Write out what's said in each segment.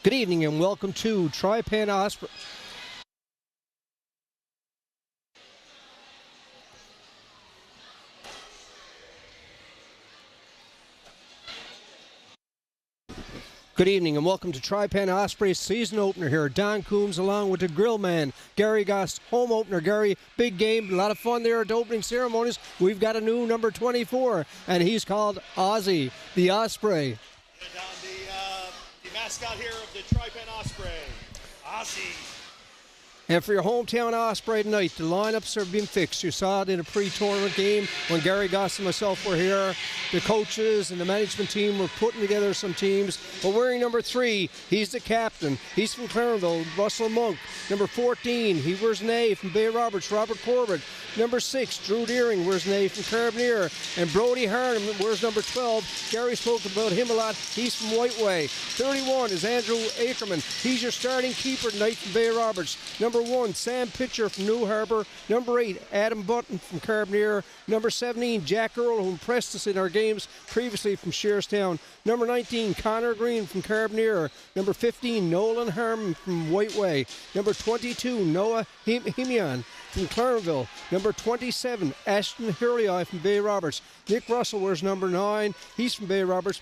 Good evening and welcome to TriPen Osprey. Good evening and welcome to TriPen Osprey's season opener here. Don Coombs along with the grill man, Gary Goss, home opener. Gary, big game, a lot of fun there at the opening ceremonies. We've got a new number 24, and he's called Ozzy, the Osprey. And Don, the mascot here of the TriPen Osprey, Ozzy. And for your hometown Osprey tonight, the lineups are being fixed. You saw it in a pre-tournament game when Gary Goss and myself were here. The coaches and the management team were putting together some teams. But wearing number 3, he's the captain. He's from Clarenville, Russell Monk. Number 14, he wears an A from Bay Roberts, Robert Corbett. Number 6, Drew Deering wears an A from Carabinier. And Brody Harnham wears number 12. Gary spoke about him a lot. He's from Whiteway. 31 is Andrew Ackerman. He's your starting keeper tonight from Bay Roberts. Number 1, Sam Pitcher from New Harbour. Number 8, Adam Button from Carabinier. Number 17, Jack Earl, who impressed us in our games previously from Shearstown. Number 19, Connor Green from Carabinier. Number 15, Nolan Harmon from Whiteway. Number 22, Noah Himian from Clarenville. Number 27, Ashton Hurley from Bay Roberts. Nick Russell wears number 9. He's from Bay Roberts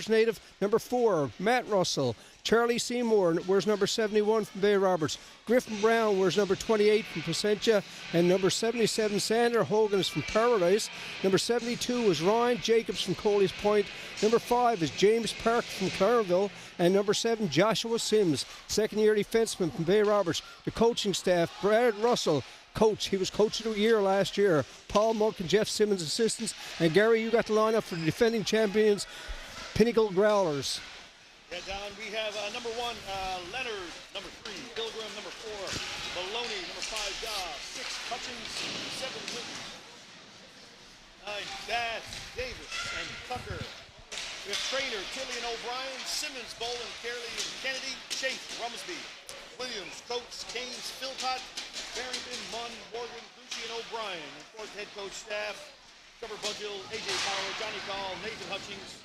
native. Number 4, Matt Russell. Charlie Seymour wears number 71 from Bay Roberts. Griffin Brown wears number 28 from Placentia. And number 77, Sandra Hogan is from Paradise. Number 72 is Ryan Jacobs from Coley's Point. Number 5 is James Park from Clarenville. And number 7, Joshua Sims, second-year defenseman from Bay Roberts. The coaching staff, Brad Russell, coach. He was coach of the year last year. Paul Monk and Jeff Simmons assistants. And Gary, you got the lineup for the defending champions, Pinnacle Growlers. Yeah, Don, we have number 1, Leonard, number 3, Pilgrim, number 4, Maloney, number 5, Goss, 6, Hutchins, 7, Whitten, 9, Bass, Davis, and Tucker. We have trainer, Tilly and O'Brien, Simmons, Boland, Carey, and Kennedy, Chafe, Rumsby, Williams, Coates, Keynes, Philpott, Barrington, Munn, Morgan, Gucci, and O'Brien. And fourth head coach staff, Trevor Budgill, AJ Power, Johnny Call, Nathan Hutchings,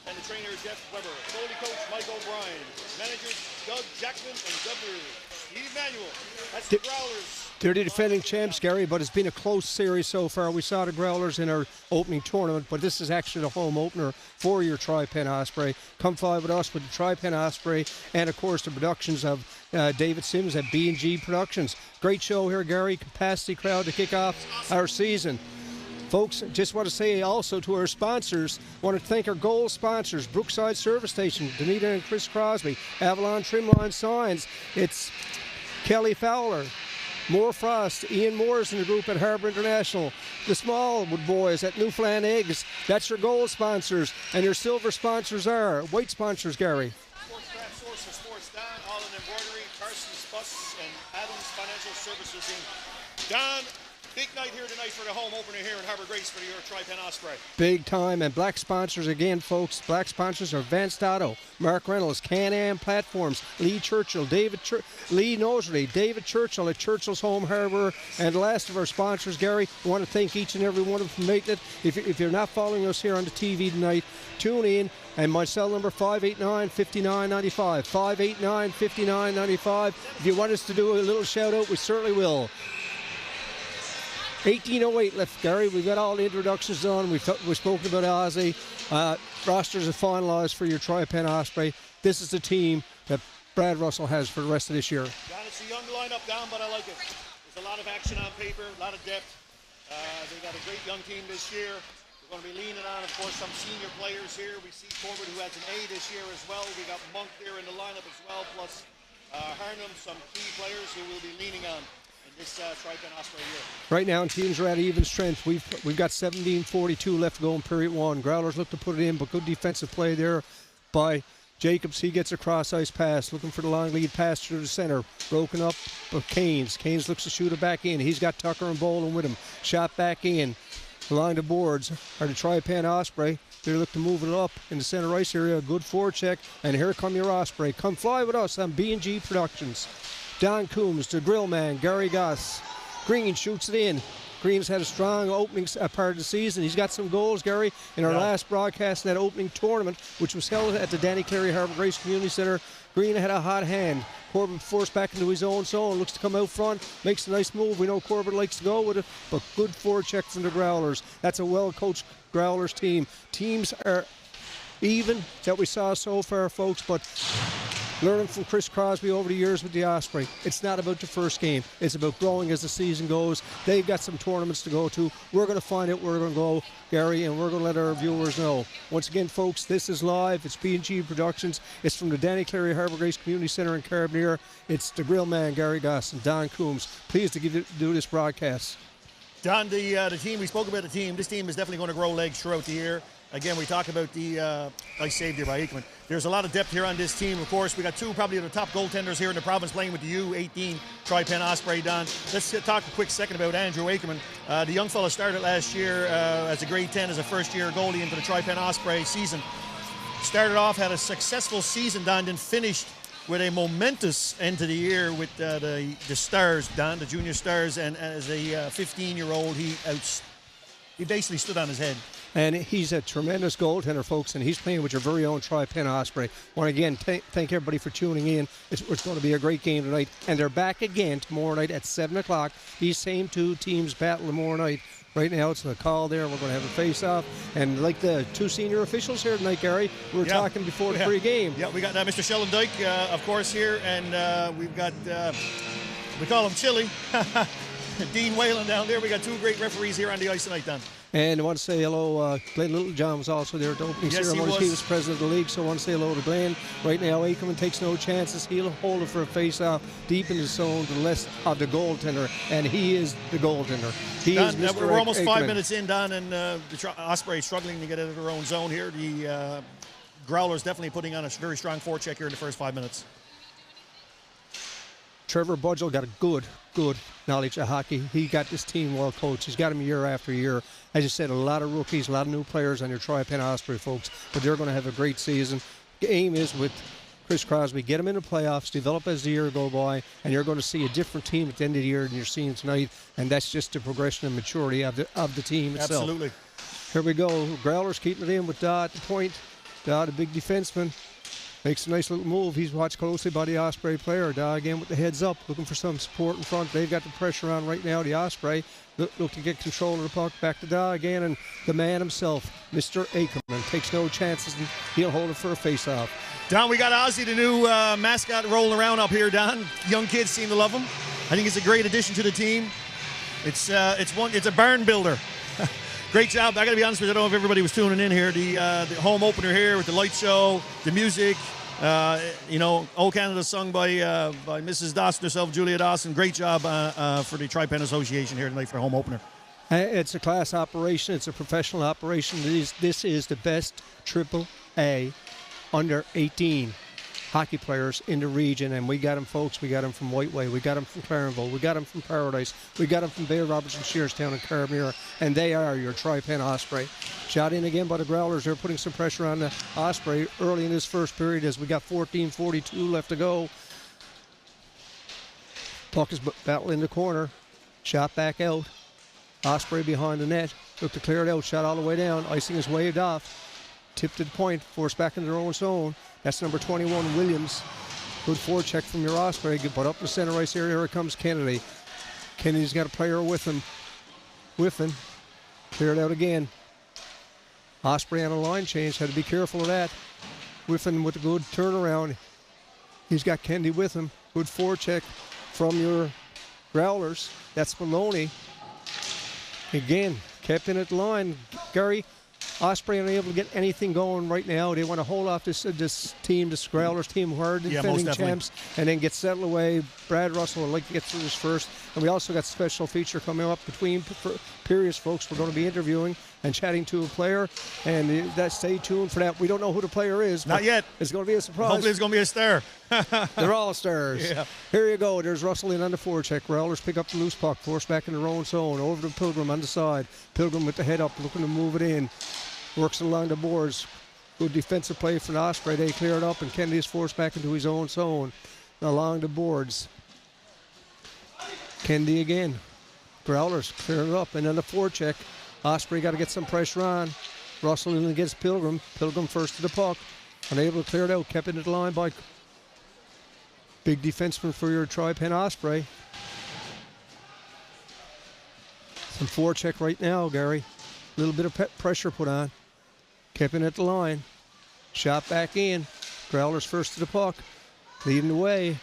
and the trainer, Jeff Weber. Goalie coach, Mike O'Brien. Managers, Doug Jackman and Governor Steve Manuel. That's the Growlers. They're the defending champs, Gary, but it's been a close series so far. We saw the Growlers in our opening tournament, but this is actually the home opener for your TriPen Osprey. Come fly with us with the TriPen Osprey and, of course, the productions of David Sims at B&G Productions. Great show here, Gary. Capacity crowd to kick off our season. Folks, just want to say also to our sponsors, want to thank our gold sponsors, Brookside Service Station, Danita and Chris Crosby, Avalon Trimline Signs, it's Kelly Fowler, Moore Frost, Ian Moore's in the group at Harbour International, the Smallwood Boys at Newfoundland Eggs. That's your gold sponsors, and your silver sponsors are white sponsors, Gary. Sports Craft Source of Sports Don, All in Embroidery, Carson's Bus, and Adams Financial Services Inc. Don, big night here tonight for the home opener here in Harbour Grace for your TriPen Osprey. Big time, and black sponsors again, folks. Black sponsors are Vance Dotto, Mark Reynolds, Can-Am Platforms, Lee Churchill, Lee Nosery, David Churchill at Churchill's Home Harbour, and the last of our sponsors, Gary. I want to thank each and every one of them for making it. If you're not following us here on the TV tonight, tune in. And my cell number, 589-5995, 589-5995. If you want us to do a little shout-out, we certainly will. 18:08 left, Gary. We've got all the introductions done. We've spoken about Ozzy. Rosters are finalized for your TriPen Osprey. This is the team that Brad Russell has for the rest of this year. Don, it's a young lineup, Don, but I like it. There's a lot of action on paper, a lot of depth. They got a great young team this year. We're going to be leaning on, of course, some senior players here. We see Corbett, who has an A this year as well. We got Monk there in the lineup as well, plus Harnham, some key players who we'll be leaning on this TriPen Osprey year. Right now, teams are at even strength. We've got 17:42 left to go in period 1. Growlers look to put it in, but good defensive play there by Jacobs. He gets a cross-ice pass, looking for the long lead pass through the center. Broken up by Keynes. Keynes looks to shoot it back in. He's got Tucker and Boland with him. Shot back in. Along the boards are the TriPen Osprey. They look to move it up in the center ice area. Good forecheck. And here come your Osprey. Come fly with us on B&G Productions. Don Coombs, the grill man, Gary Goss. Green shoots it in. Green's had a strong opening part of the season. He's got some goals, Gary, in our last broadcast in that opening tournament, which was held at the Danny Cleary Harbour Grace Community Centre. Green had a hot hand. Corbett forced back into his own zone, looks to come out front, makes a nice move. We know Corbett likes to go with it, but good forecheck from the Growlers. That's a well-coached Growlers team. Teams are even that we saw so far, folks, but learning from Chris Crosby over the years with the Osprey, it's not about the first game. It's about growing as the season goes. They've got some tournaments to go to. We're going to find out where we're going to go, Gary, and we're going to let our viewers know. Once again, folks, this is live. It's P&G Productions. It's from the Danny Cleary Harbour Grace Community Centre in Carabinier. It's the grill man, Gary Goss, and Don Coombs. Pleased to do this broadcast. Don, the team, we spoke about the team. This team is definitely going to grow legs throughout the year. Again, we talk about the nice save there by Aikman. There's a lot of depth here on this team. Of course, we got two probably the top goaltenders here in the province playing with the U18 TriPen Osprey. Don, let's talk a quick second about Andrew Aikman. The young fella started last year as a grade 10 as a first-year goalie into the TriPen Osprey season. Started off, had a successful season, Don, then finished with a momentous end to the year with the Stars, Don, the Junior Stars, and as a 15-year-old, he basically stood on his head. And he's a tremendous goaltender, folks, and he's playing with your very own TriPen Osprey. Want to again thank everybody for tuning in. It's going to be a great game tonight. And they're back again tomorrow night at 7 o'clock. These same two teams battle tomorrow night. Right now it's a call there. We're going to have a face-off. And like the two senior officials here tonight, Gary, we were talking before the pre-game. Yeah, we got Mr. Sheldon Dyke, of course, here. And we've got, we call him Chili, Dean Whalen down there. We got two great referees here on the ice tonight, Don. And I want to say hello, Glenn Littlejohn was also there at the opening ceremony. He was president of the league, so I want to say hello to Glenn. Right now, Aikman takes no chances. He'll hold it for a face-off deep in the zone to the left of the goaltender, and he is the goaltender. He Don, is Mr. we're almost Aikman. 5 minutes in, Don, and the Osprey struggling to get out of their own zone here. The Growlers definitely putting on a very strong forecheck here in the first 5 minutes. Trevor Budgell got a good knowledge of hockey. He got this team well coached. He's got them year after year. As you said, a lot of rookies, a lot of new players on your TriPen Osprey, folks. But they're going to have a great season. The aim is with Chris Crosby, get them in the playoffs, develop as the year go by, and you're going to see a different team at the end of the year than you're seeing tonight. And that's just the progression and maturity of the team itself. Absolutely. Here we go. Growlers keeping it in with Dodd at the point. Dodd, a big defenseman. Makes a nice little move. He's watched closely by the Osprey player. Dodd again with the heads up, looking for some support in front. They've got the pressure on right now. The Osprey look to get control of the puck. Back to Dodd again, and the man himself, Mr. Aikman, takes no chances, and he'll hold it for a face-off. Don, we got Ozzy, the new mascot, rolling around up here, Don. Young kids seem to love him. I think it's a great addition to the team. It's a barn builder. Great job. I got to be honest with you, I don't know if everybody was tuning in here. The home opener here with the light show, the music, Old Canada sung by Mrs. Dawson herself, Julia Dawson. Great job for the TriPen Association here tonight for home opener. It's a class operation. It's a professional operation. This is the best AAA under 18 hockey players in the region, and we got them, folks. We got them from Whiteway. We got them from Clarenville. We got them from Paradise. We got them from Bay Robertson, Shearstown, and Carabinier, and they are your TriPen Osprey. Shot in again by the Growlers. They're putting some pressure on the Osprey early in this first period as we got 14:42 left to go. Puck is battling the corner. Shot back out. Osprey behind the net. Look to clear it out. Shot all the way down. Icing is waved off. Tipped to the point. Forced back into their own zone. That's number 21, Williams. Good forecheck from your Osprey. But up the center ice area, here comes Kennedy. Kennedy's got a player with him. Whiffin. Clear it out again. Osprey on a line change. Had to be careful of that. Whiffin with a good turnaround. He's got Kennedy with him. Good forecheck from your Growlers. That's Maloney. Again, kept in at the line. Gary, Osprey unable to get anything going right now. They want to hold off this team, this Growlers team, who are defending champs, and then get settled away. Brad Russell would like to get through this first. And we also got a special feature coming up between periods, folks. We're going to be interviewing and chatting to a player, and stay tuned for that. We don't know who the player is. Not yet. It's going to be a surprise. Hopefully it's going to be a star. They're all stars. Yeah. Here you go. There's Russell in on the forecheck. Growlers pick up the loose puck, force back in their own zone. Over to Pilgrim on the side. Pilgrim with the head up, looking to move it in. Works along the boards. Good defensive play from Osprey. They clear it up, and Kennedy's forced back into his own zone. Along the boards. Kennedy again. Growlers clearing it up, and then the forecheck. Osprey got to get some pressure on. Russell in against Pilgrim. Pilgrim first to the puck. Unable to clear it out. Kept it at the line by big defenseman for your TriPen Osprey. Some forecheck right now, Gary. A little bit of pressure put on. Kept it at the line. Shot back in. Growlers first to the puck. Leading the way.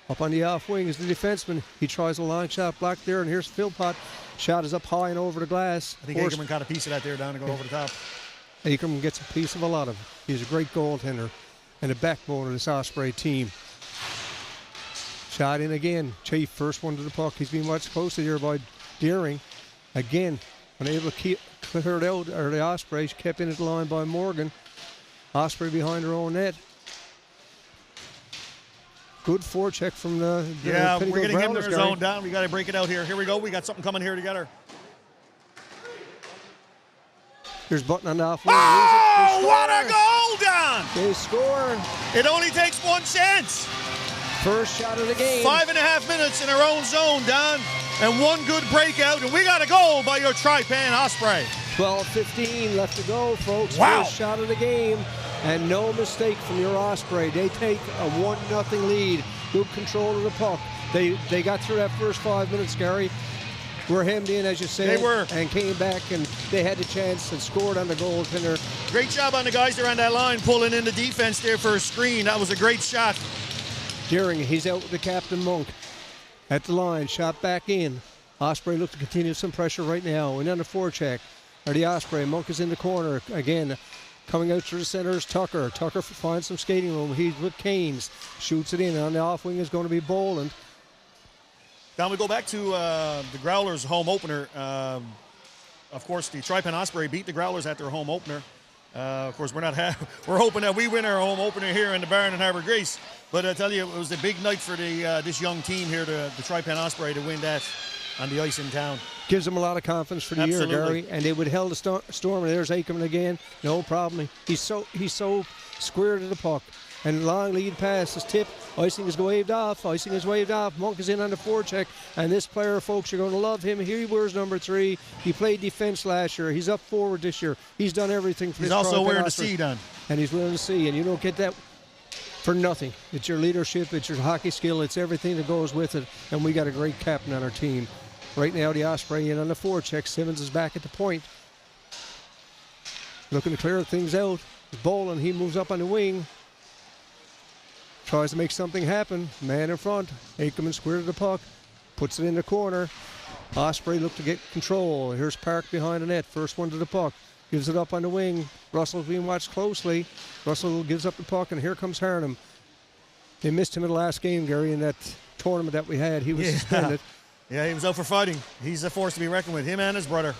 Up on the off wing is the defenseman. He tries a long shot blocked there, and here's Philpott. Shot is up high and over the glass. I think Akerman got a piece of that there down to go over the top. Akerman gets a piece of a lot of it. He's a great goaltender and a backbone of this Osprey team. Shot in again. Chief, first one to the puck. He's being watched closely here by Deering. Again, unable to clear it out, or the Ospreys kept in at the line by Morgan. Osprey behind her own net. Good forecheck from the yeah, Pinnacle we're getting him to Growlers, their zone down. We got to break it out here. Here we go. We got something coming here together. Here's Button on the off wing. Oh, what a goal, Don! They score. It only takes one chance. First shot of the game. 5.5 minutes in our own zone, Don, and one good breakout, and we got a goal by your TriPen Osprey. 12:15 left to go, folks. Wow. First shot of the game, and no mistake from your Osprey. They take a 1-0 lead. Good control of the puck. They got through that first 5 minutes, Gary. Were hemmed in, as you said. They were. And came back, and they had the chance and scored on the goaltender. Great job on the guys there on that line, pulling in the defense there for a screen. That was a great shot. Deering, he's out with the captain, Monk. At the line, shot back in. Osprey looks to continue some pressure right now. And on the forecheck, or the Osprey. Monk is in the corner. Again, coming out through the center is Tucker. Tucker finds some skating room. He's with Canes. Shoots it in. On the off wing is going to be Boland. Now we go back to the Growlers home opener. Of course, the TriPen Osprey beat the Growlers at their home opener. Of course, we're hoping that we win our home opener here in the Barron and Harbour Grace. But I tell you, it was a big night for this young team here, the TriPen Osprey, to win that on the ice in town. Gives them a lot of confidence for the year, Gary. And they would held the storm. And there's Akerman again. No problem. He's so square to the puck. And long lead pass is tipped. Icing is waved off. Icing is waved off. Monk is in on the forecheck. And this player, folks, you're going to love him. He wears number 3. He played defense last year. He's up forward this year. He's done everything for this. He's also wearing the C, Don. And he's wearing the C. And you don't get that for nothing. It's your leadership. It's your hockey skill. It's everything that goes with it. And we got a great captain on our team. Right now, the Osprey in on the forecheck. Simmons is back at the point. Looking to clear things out. Boland, he moves up on the wing. Tries to make something happen. Man in front. Akerman square to the puck. Puts it in the corner. Osprey look to get control. Here's Park behind the net. First one to the puck. Gives it up on the wing. Russell's being watched closely. Russell gives up the puck, and here comes Harnham. They missed him in the last game, Gary, in that tournament that we had. He was suspended. Yeah, he was out for fighting. He's a force to be reckoned with. Him and his brother.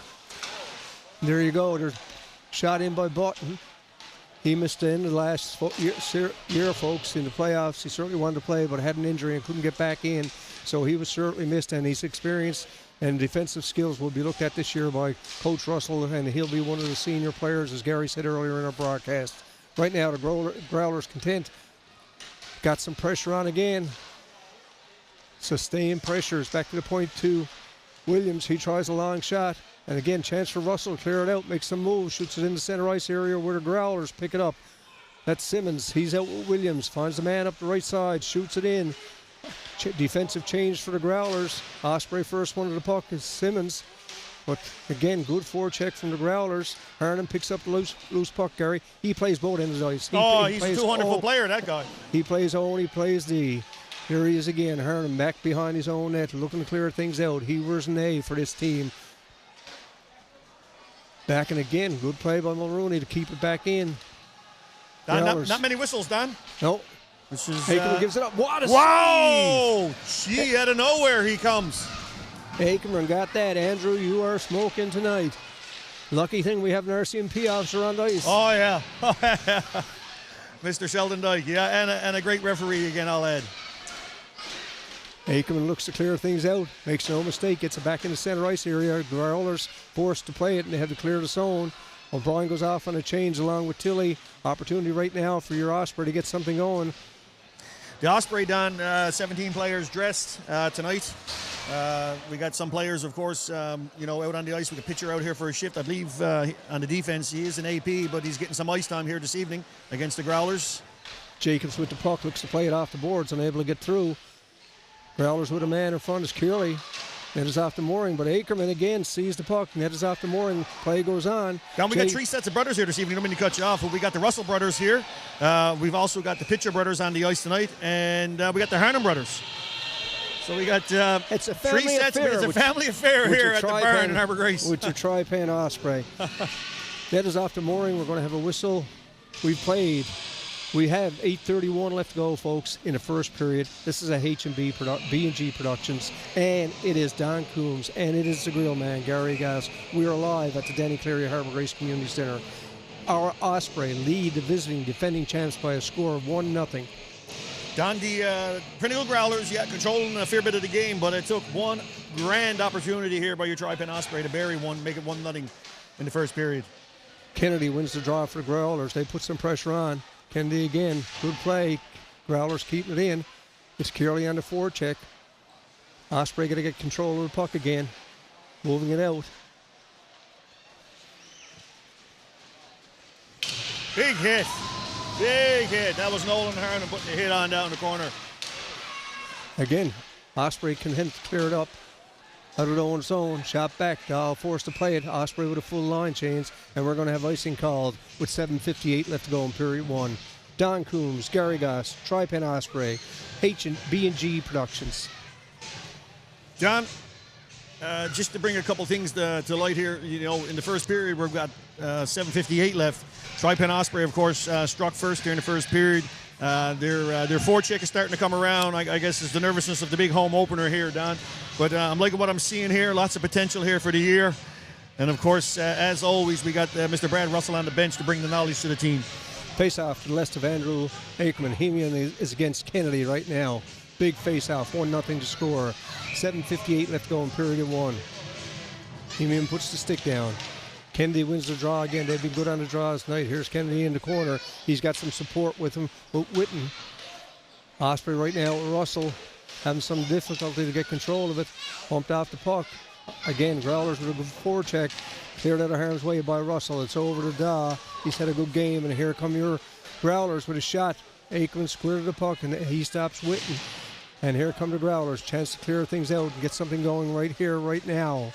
There you go. There's shot in by Button. He missed in the last year, folks, in the playoffs. He certainly wanted to play, but had an injury and couldn't get back in. So he was certainly missed, and his experience and defensive skills will be looked at this year by Coach Russell, and he'll be one of the senior players, as Gary said earlier in our broadcast. Right now, the Growlers content. Got some pressure on again. Sustained pressures back to the point to Williams. He tries a long shot. And again, chance for Russell to clear it out, make some moves, shoots it in the center ice area where the Growlers pick it up. That's Simmons. He's out with Williams, finds the man up the right side, shoots it in. Defensive change for the Growlers. Osprey first one to the puck is Simmons. But again, good forecheck from the Growlers. Harnham picks up the loose puck, Gary. He plays both ends of the ice. He's a 200-foot player, that guy. He plays O and he plays D. Here he is again, Harnham back behind his own net, looking to clear things out. He wears an A for this team. Back and again, good play by Mulrooney to keep it back in. Don, not many whistles, Don. No. This is Akerman gives it up. What a save! Gee, out of nowhere he comes. Akerman got that. Andrew, you are smoking tonight. Lucky thing we have an RCMP officer on the ice. Oh, yeah. Mr. Sheldon Dyke, yeah, and a great referee again, I'll add. Akerman looks to clear things out, makes no mistake, gets it back in the center ice area. Growlers forced to play it, and they have to clear the zone. O'Brien goes off on a change along with Tilley. Opportunity right now for your Osprey to get something going. The Osprey, Don, 17 players dressed tonight. We got some players, of course, out on the ice. We got a pitcher out here for a shift. I believe on the defense he is an AP, but he's getting some ice time here this evening against the Growlers. Jacobs with the puck, looks to play it off the boards, unable to get through. Growlers with a man in front is Curley. Net is off the mooring, but Ackerman again sees the puck. Net is off the mooring. Play goes on. Now we got 3 sets of brothers here this evening. I don't mean to cut you off, but we got the Russell brothers here. We've also got the Pitcher brothers on the ice tonight, and we got the Harnham brothers. So we got it's a 3 sets. It's a family affair here at the barn in Harbour Grace. With your TriPen Osprey. Net is off the mooring. We're going to have a whistle. We've played. We have 8:31 left to go, folks, in the first period. This is a B&G Productions, and it is Don Coombs, and it is the grill man, Gary Gass. We are live at the Denny Cleary Harbour Grace Community Centre. Our Osprey lead the visiting defending champs by a score of 1-0. Don, the Pinnacle Growlers, controlling a fair bit of the game, but it took one grand opportunity here by your TriPen Osprey to bury one, make it 1-0 in the first period. Kennedy wins the draw for the Growlers. They put some pressure on. Kennedy again, good play. Growlers keeping it in. It's Curley on the forecheck. Osprey got to get control of the puck again. Moving it out. Big hit. Big hit. That was Nolan Harnham putting the hit on down the corner. Again, Osprey can clear it up. Out of own zone, shot back. Dahl forced to play it. Osprey with a full line change, and we're going to have icing called with 7:58 left to go in period 1. Don Coombs, Gary Goss, TriPen Osprey, B&G Productions. John, just to bring a couple things to light here, in the first period we've got 7:58 left. TriPen Osprey, of course, struck first during the first period. Their forecheck is starting to come around. I guess it's the nervousness of the big home opener here, Don. But I'm liking what I'm seeing here. Lots of potential here for the year. And, of course, as always, we got Mr. Brad Russell on the bench to bring the knowledge to the team. Face-off to the left of Andrew Aikman. Hemian is against Kennedy right now. Big face-off, 1-0 to score. 7:58 left to go in period 1. Hemian puts the stick down. Kennedy wins the draw again. They've been good on the draws tonight. Here's Kennedy in the corner. He's got some support with him, with Witten. Osprey right now with Russell having some difficulty to get control of it. Bumped off the puck. Again, Growlers with a good forecheck. Cleared out of harm's way by Russell. It's over to Daw. He's had a good game, and here come your Growlers with a shot. Aikman squirted the puck, and he stops Witten. And here come the Growlers. Chance to clear things out and get something going right here, right now.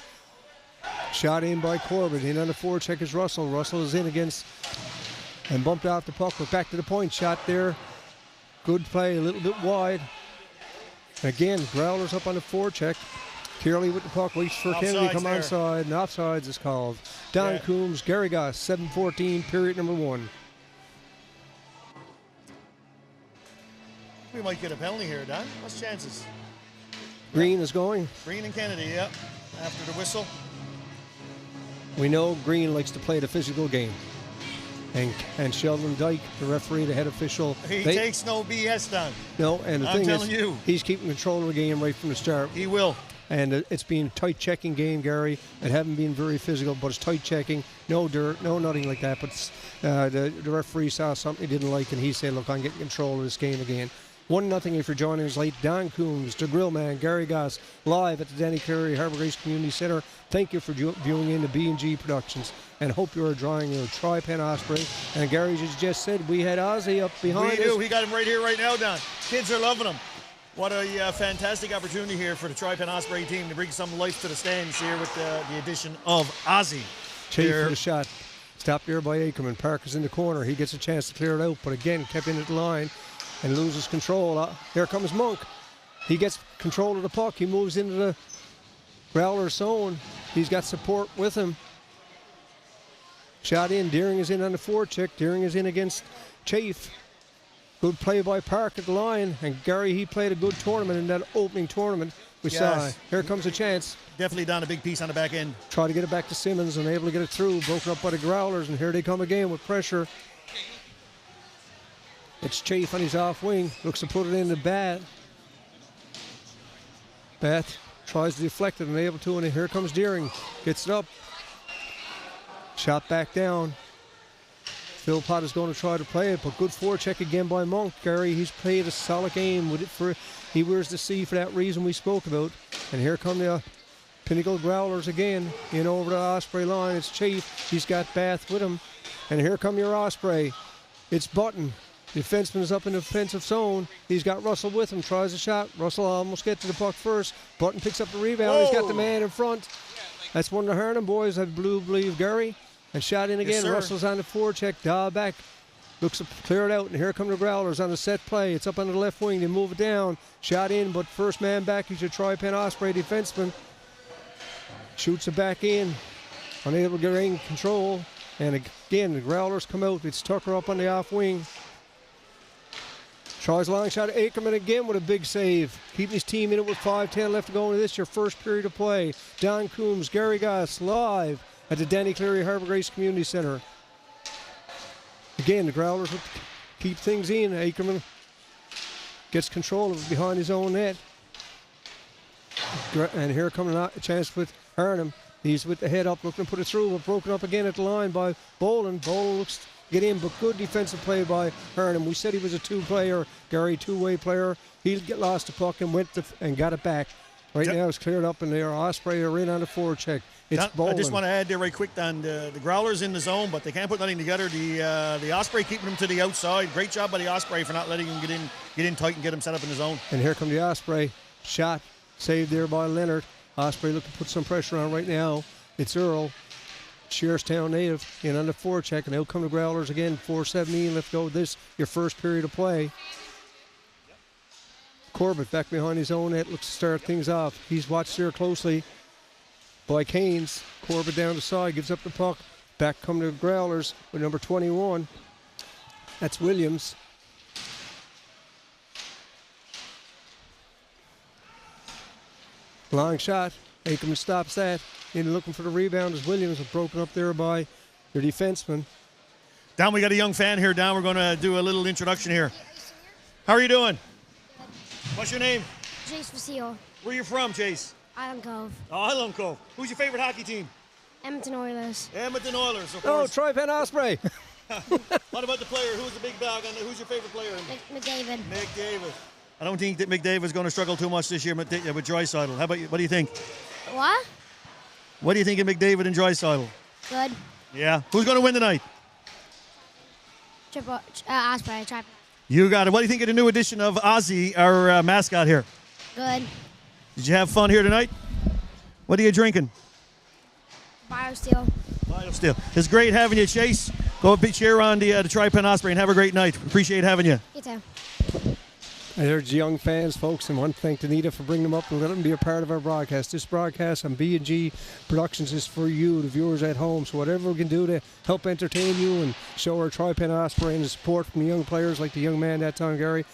Shot in by Corbett. In on the forecheck is Russell. Russell is in against and bumped off the puck. But back to the point. Shot there. Good play. A little bit wide. Again, Growlers up on the forecheck. Curley with the puck. Waits for Kennedy to come onside. And offsides is called. Don Coombs, Gary Goss, 7:14, period number 1. We might get a penalty here, Don. What's the chances? Green is going. Green and Kennedy, after the whistle. We know Green likes to play the physical game. And Sheldon Dyke, the referee, the head official. He takes no BS, Don. No, and the thing is, you. He's keeping control of the game right from the start. He will. And it's been tight checking game, Gary. It haven't been very physical, but it's tight checking. No dirt, no nothing like that. But the referee saw something he didn't like, and he said, look, I'm getting control of this game again. 1-0 if you're joining us late. Don Coombs, the grill man, Gary Goss, live at the Denny Cleary Harbour Grace Community Centre. Thank you for viewing into B&G Productions, and hope you are enjoying your TriPen Osprey. And Gary just said we had Ozzy up behind us. We do. We got him right here, right now, Don. Kids are loving him. What a fantastic opportunity here for the TriPen Osprey team to bring some life to the stands here with the addition of Ozzy. Chase for the shot. Stopped there by Ackerman. Parker's in the corner. He gets a chance to clear it out, but again, kept in at the line and loses control. Here comes Monk. He gets control of the puck. He moves into the Growler zone. He's got support with him. Shot in. Deering is in on the forecheck. Deering is in against Chafe. Good play by Park at the line. And Gary, he played a good tournament in that opening tournament we saw. Here comes a chance. Definitely done a big piece on the back end. Try to get it back to Simmons, unable to get it through. Broken up by the Growlers, and here they come again with pressure. It's Chafe on his off wing. Looks to put it in the bat. Bat tries to deflect it, unable to, and here comes Deering. Gets it up. Shot back down. Philpott is going to try to play it, but good forecheck again by Monk. Gary, he's played a solid game with it. He wears the C for that reason we spoke about. And here come the Pinnacle Growlers again, in over the Osprey line. It's Chief. He's got Bath with him. And here come your Osprey. It's Button. The defenseman is up in the defensive zone. He's got Russell with him. Tries a shot. Russell almost gets to the puck first. Button picks up the rebound. Whoa. He's got the man in front. That's one of the Harnham boys, I believe, Gary. And shot in again. Yes, Russell's on the forecheck. Dial back. Looks to clear it out. And here come the Growlers on the set play. It's up on the left wing. They move it down. Shot in, but first man back. He's a TriPen Osprey defenseman. Shoots it back in. Unable to gain control. And again, the Growlers come out. It's Tucker up on the off wing. Tries a long shot. Ackerman again with a big save. Keeping his team in it with 5:10 left to go into this, your first period of play. Don Coombs, Gary Goss live at the Danny Cleary Harbour Grace Community Centre. Again, the Growlers would keep things in. Ackerman gets control of it behind his own net. And here comes a chance with Harnham. He's with the head up, looking to put it through, but broken up again at the line by Boland. Boland looks to get in, but good defensive play by Harnham. We said he was a two-player, Gary, two-way player. He'll get lost the puck and and got it back. Right now it's cleared up in there. Osprey are in on the forecheck. It's Boland. I just want to add there right quick, Dan, the Growlers in the zone, but they can't put nothing together. The Osprey keeping them to the outside. Great job by the Osprey for not letting him get in tight and get him set up in the zone. And here come the Osprey. Shot saved there by Leonard. Osprey looking to put some pressure on right now. It's Earl, Shearstown native, in on the forecheck, and out come the Growlers again. 4:17 left to go with this, your first period of play. Corbett back behind his own net, looks to start things off. He's watched here closely by Canes. Corbett down the side, gives up the puck. Back come the Growlers with number 21. That's Williams. Long shot. Ackerman stops that. In looking for the rebound as Williams was broken up there by their defenseman. Dan, we got a young fan here. Dan, we're going to do a little introduction here. How are you doing? What's your name? Jace Vasile, Where are you from, Chase? Island Cove, Oh, Island Cove. Who's your favorite hockey team? Edmonton Oilers, Edmonton Oilers, of Oh, course. TriPen Osprey. What about the player? Who's the big dog? Who's your favorite player? McDavid. McDavid. I don't think that McDavid's going to struggle too much this year with Draisaitl. How about you? What do you think? What? What do you think of McDavid and Draisaitl? Good. Yeah. Who's going to win tonight? Osprey, TriPen. You got it. What do you think of the new addition of Ozzy, our mascot here? Good. Did you have fun here tonight? What are you drinking? BioSteel. Still, it's great having you, Chase. Go up and cheer on the TriPen Osprey and have a great night. Appreciate having you. You too. I urge young fans, folks, and want to thank Danita for bringing them up and letting them be a part of our broadcast. This broadcast on B&G Productions is for you, the viewers at home. So whatever we can do to help entertain you and show our TriPen Osprey and the support from the young players like the young man that time, Gary.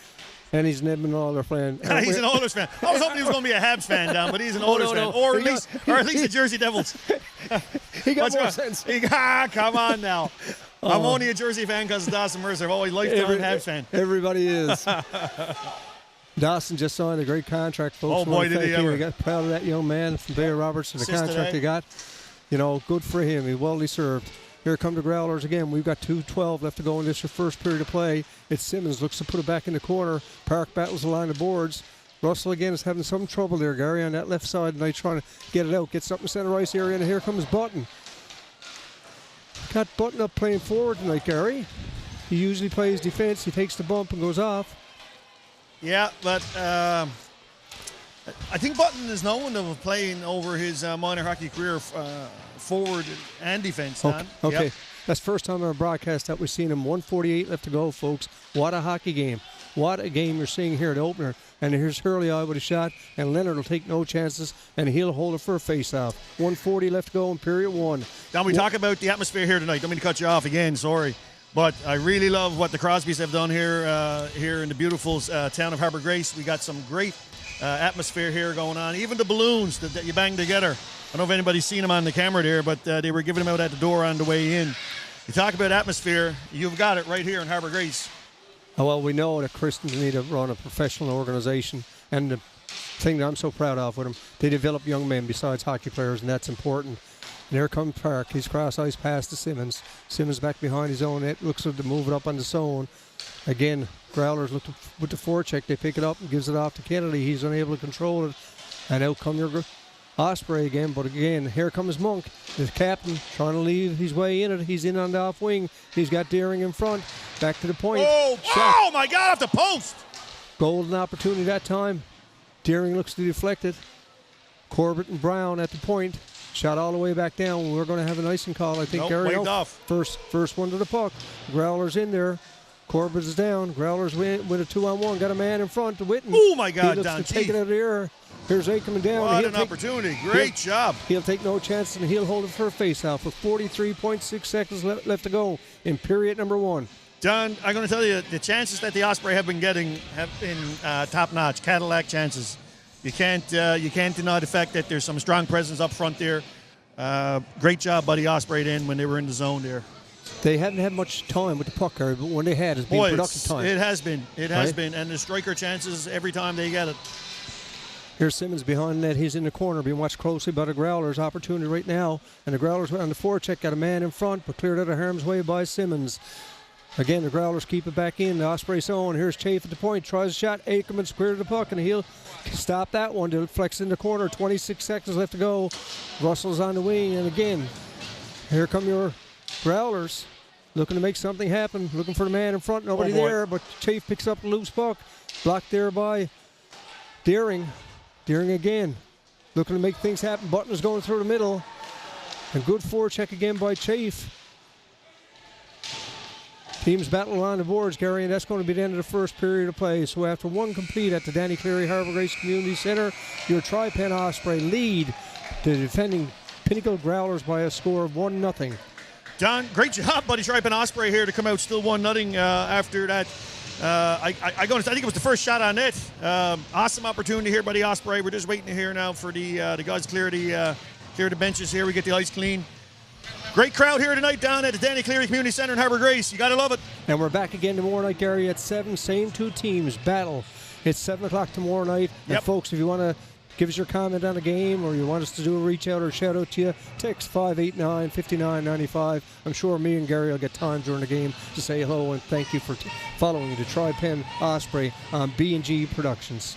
And he's an Edmonton Oilers fan. He's an Oilers fan. I was hoping he was going to be a Habs fan, Dan, but he's an Oilers fan. Or at least the Jersey Devils. He got more sense. Come on now. I'm only a Jersey fan because of Dawson Mercer. I've always lifetime Habs fan. Everybody is. Dawson just signed a great contract, folks. Oh, boy, did he ever. We got proud of that young man from Bayer Roberts and the contract he got. You know, good for him. He well deserved. Here come the Growlers again. We've got 2:12 left to go in this your first period of play. It's Simmons looks to put it back in the corner. Park battles the line of boards. Russell again is having some trouble there, Gary, on that left side tonight, trying to get it out, gets up in the center ice area, and here comes Button. Got Button up playing forward tonight, Gary. He usually plays defense. He takes the bump and goes off. Yeah, but I think Button is known of playing over his minor hockey career forward and defense. Okay. Yep. That's the first time on our broadcast that we've seen him. 1:48 left to go, folks. What a hockey game. What a game you're seeing here at the opener. And here's Hurley with a shot, and Leonard will take no chances, and he'll hold it for a face-off. 1:40 left to go in period one. Now we talk about the atmosphere here tonight. Don't mean to cut you off again, sorry. But I really love what the Crosbys have done here in the beautiful town of Harbour Grace. We got some great atmosphere here going on. Even the balloons that you bang together. I don't know if anybody's seen them on the camera there, but they were giving them out at the door on the way in. You talk about atmosphere, you've got it right here in Harbour Grace. Well, we know that Christians need to run a professional organization, and the thing that I'm so proud of with them, they develop young men besides hockey players, and that's important. there comes Park. He's cross ice pass to Simmons. Simmons back behind his own net. Looks to move it up on the zone. Again, Growlers look with the forecheck. They pick it up and gives it off to Kennedy. He's unable to control it. And out come your Osprey again. But again, here comes Monk, the captain, trying to leave his way in it. He's in on the off wing. He's got Deering in front. Back to the point. Oh my God, off the post. Golden opportunity that time. Deering looks to deflect it. Corbett and Brown at the point. Shot all the way back down. We're going to have an icing call, I think. Nope, Gary, waved off. First one to the puck. Growlers in there. Corbett is down. Growlers win with a 2-on-1. Got a man in front to Witten. Oh my God, he looks Don to take it out of the air. Here's Aikman down. What an opportunity. Great job. He'll take no chance, and he'll hold it for a face-off with 43.6 seconds left to go in period number 1. Don, I'm going to tell you, the chances that the Osprey have been getting have been top-notch, Cadillac chances. You can't deny the fact that there's some strong presence up front there. Great job by the Osprey then when they were in the zone there. They hadn't had much time with the puck, Gary, but when they had, it's been productive time. It has been. It has been. And the striker chances every time they get it. Here's Simmons behind net. He's in the corner, being watched closely by the Growlers. Opportunity right now. And the Growlers on the forecheck got a man in front, but cleared out of harm's way by Simmons. Again, the Growlers keep it back in. The Osprey zone. Here's Chafe at the point. Tries a shot. Ackerman's cleared the puck, and he'll stop that one. To flex in the corner. 26 seconds left to go. Russell's on the wing. And again, here come your Growlers. Looking to make something happen. Looking for the man in front. Nobody there, but Chafe picks up the loose puck. Blocked there by Deering. Deering again. Looking to make things happen. Button's going through the middle. And good forecheck again by Chafe. Teams battling on the boards, Gary, and that's going to be the end of the first period of play. So after one complete at the Danny Cleary Harbour Grace Community Center, your TriPen Osprey lead the defending Pinnacle Growlers by a score of 1-0. Don, great job, buddy. TriPen Osprey here to come out still 1-0 after that. I think it was the first shot on net. Awesome opportunity here by the Osprey. We're just waiting to hear now for the guys to clear the benches here. We get the ice clean. Great crowd here tonight down at the Danny Cleary Community Center in Harbour Grace. You got to love it. And we're back again tomorrow night, Gary, at 7. Same two teams battle. It's 7 o'clock tomorrow night. Yep. And folks, if you want to give us your comment on the game or you want us to do a reach out or shout out to you, text 589-5995. I'm sure me and Gary will get time during the game to say hello and thank you for following the TriPen Osprey on B&G Productions.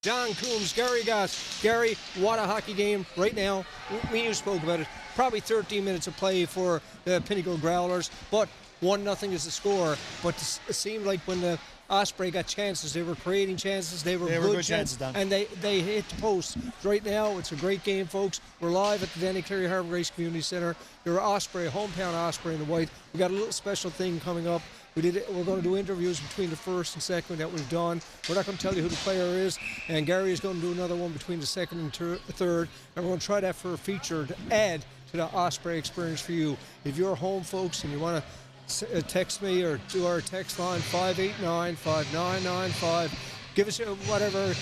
John Coombs, Gary Goss. Gary, what a hockey game right now. Me and you spoke about it. Probably 13 minutes of play for the Pinnacle Growlers, but 1-0 is the score. But it seemed like when the Osprey got chances, they were creating chances. They were good chances, and they hit the post. Right now, it's a great game, folks. We're live at the Danny Cleary Harbour Grace Community Centre. Your Osprey, hometown Osprey in the white. We got a little special thing coming up. We're going to do interviews between the first and second that we've done. We're not going to tell you who the player is, and Gary is going to do another one between the second and third. And we're going to try that for a feature to add to the Osprey experience for you. If you're home, folks, and you want to text me or do our text line 589-5995, give us whatever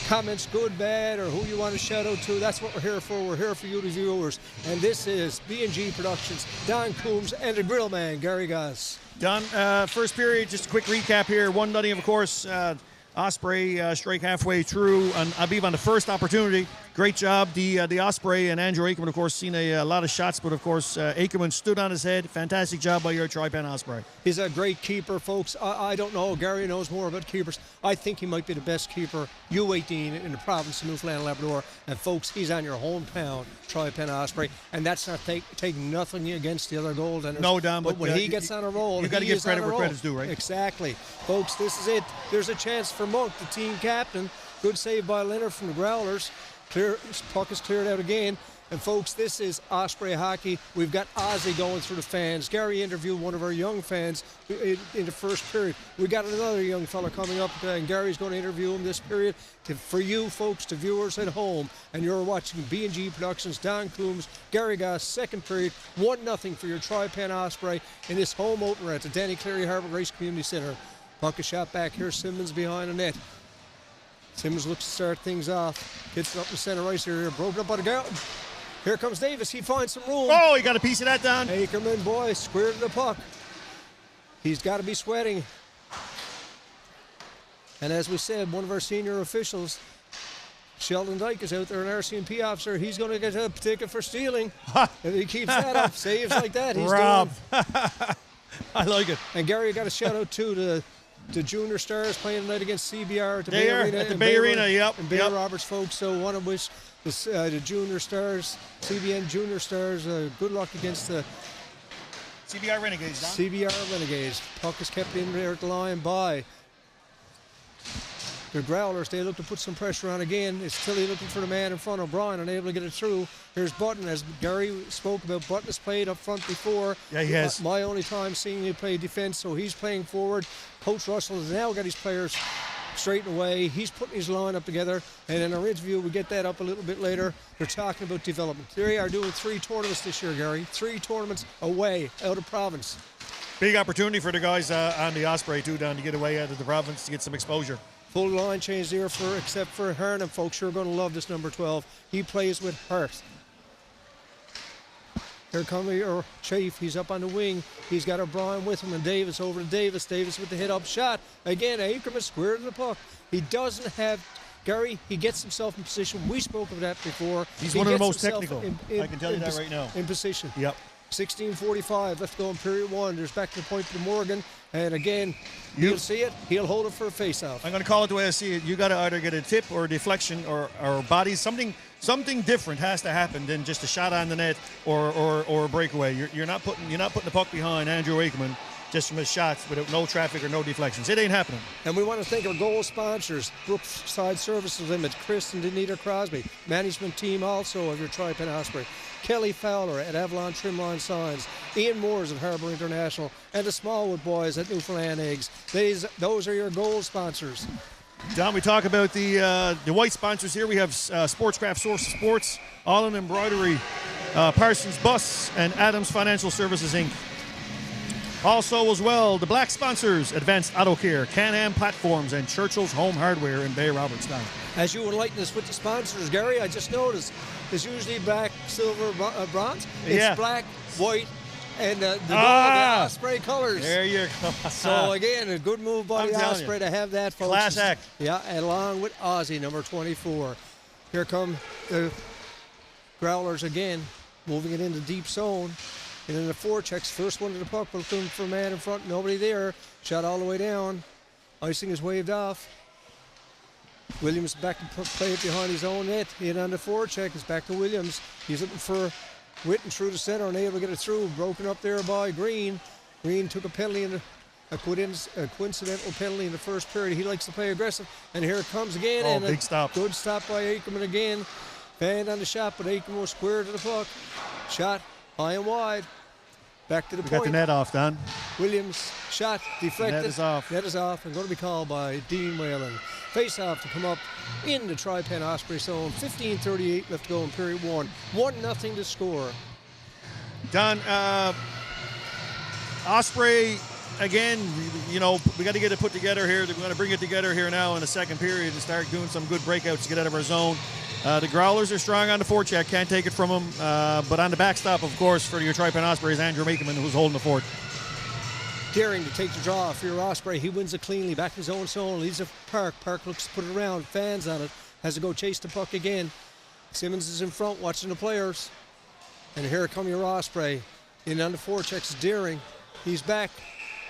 comments, good, bad, or who you want to shout out to. That's what we're here for. We're here for you, the viewers. And this is B&G Productions, Don Coombs, and the grill man, Gary Goss. Don, first period, just a quick recap here. 1-0, of course. Osprey strike halfway through, and I believe on the first opportunity. Great job. The Osprey and Andrew Akerman, of course, seen a lot of shots, but of course, Akerman stood on his head. Fantastic job by your TriPen Osprey. He's a great keeper, folks. I don't know. Gary knows more about keepers. I think he might be the best keeper, U18, in the province of Newfoundland and Labrador. And, folks, he's on your hometown, TriPen Osprey. And that's not taking nothing against the other goaltenders. No, Don, but when he gets on a roll, you've got to give credit where credit's due, right? Exactly. Folks, this is it. There's a chance for Monk, the team captain. Good save by Leonard from the Growlers. Puck is cleared out again. And folks, this is Osprey hockey. We've got Ozzy going through the fans. Gary interviewed one of our young fans in the first period. We got another young fella coming up, and Gary's going to interview him this period. For you folks, the viewers at home, and you're watching B&G Productions, Don Coombs, Gary Goss, second period, 1-0 for your TriPen Osprey in this home opener at the Danny Cleary Harbour Grace Community Centre. Puck a shot back here. Simmons behind the net. Simmons looks to start things off. Gets it up in center ice here. Broken up by the goal. Here comes Davis. He finds some room. Oh, he got a piece of that, Don. Akerman, boy, square to the puck. He's got to be sweating. And as we said, one of our senior officials, Sheldon Dyke, is out there, an RCMP officer. He's going to get a ticket for stealing. If he keeps that up, saves like that, he's Rob. I like it. And Gary got a shout out too to the Junior Stars playing tonight against CBR at the Bay Arena. At the Bay Arena, yep. And Bay Roberts, folks. So one of which the Junior Stars, CBN Junior Stars, good luck against the CBR Renegades, Don. CBR Renegades. Puck is kept in there at the line by the Growlers. They look to put some pressure on again. It's Tilly looking for the man in front. O'Brien unable to get it through. Here's Button, as Gary spoke about. Button has played up front before. Yeah, he has. My only time seeing him play defense, so he's playing forward. Coach Russell has now got his players straightened away. He's putting his lineup together, and in our interview, we get that up a little bit later. They're talking about development. They are doing 3 tournaments this year, Gary. 3 tournaments away, out of province. Big opportunity for the guys on the Osprey, too, Don, to get away out of the province to get some exposure. Full line change there except for Hernan, folks. You're going to love this number 12. He plays with Hurt. Here comes your Chief. He's up on the wing. He's got O'Brien with him, and Davis over to Davis. Davis with the hit-up shot. Again, Akerman square to the puck. He doesn't have... Gary, he gets himself in position. We spoke of that before. He's one of the most technical. I can tell you that right now. In position. Yep. 16:45 left to go in period 1. There's back to the point to Morgan. And again, you'll see it. He'll hold it for a face-off. I'm going to call it the way I see it. You got to either get a tip or a deflection or body. Something different has to happen than just a shot on the net or a breakaway. You're not putting the puck behind Andrew Akerman just from his shots without no traffic or no deflections. It ain't happening. And we want to thank our goal sponsors, Brookside Services Limited, Chris and Denita Crosby, management team also of your TriPen Osprey, Kelly Fowler at Avalon Trimline Signs, Ian Moores at Harbour International, and the Smallwood boys at Newfoundland Eggs. Those are your goal sponsors. Don, we talk about the white sponsors here. We have Sportscraft Source of Sports, All-in Embroidery, Parsons Bus, and Adams Financial Services, Inc. Also, as well, the black sponsors, Advanced Auto Care, Can-Am Platforms, and Churchill's Home Hardware in Bay Roberts. As you enlighten us with the sponsors, Gary, I just noticed it's usually black, silver, bronze. It's black, white, and the Osprey colors. There you go. So, again, a good move by the Osprey to have that, folks. Class act. Yeah, and along with Ozzy, number 24. Here come the Growlers again, moving it into deep zone. And in the forechecks, first one to the puck, looking for a man in front, nobody there. Shot all the way down. Icing is waved off. Williams back to play it behind his own net. In on the forecheck. It's back to Williams. He's looking for Witten through the center, unable to get it through. Broken up there by Green. Green took a penalty in a coincidental penalty in the first period. He likes to play aggressive, and here it comes again. Oh, and big stop. Good stop by Ackerman again. Fanned on the shot, but Ackerman was square to the puck. Shot high and wide. Back to the We point. got the net off, Don. Williams shot deflected. Net is off. Net is off and going to be called by Dean Whalen. Face off to come up in the TriPen Osprey zone. 15:38 left to go in period one. 1-0 to score. Don, Osprey, again, you know, we got to get it put together here. We're going to bring it together here now in the second period and start doing some good breakouts to get out of our zone. The Growlers are strong on the forecheck. Can't take it from them. But on the backstop, of course, for your TriPen Osprey is Andrew Makeman, who's holding the fort. Daring to take the draw for your Osprey. He wins it cleanly. Back in his own zone. Leads it for Park. Park looks to put it around. Fans on it. Has to go chase the puck again. Simmons is in front watching the players. And here come your Osprey. In on the forechecks, Daring. He's back.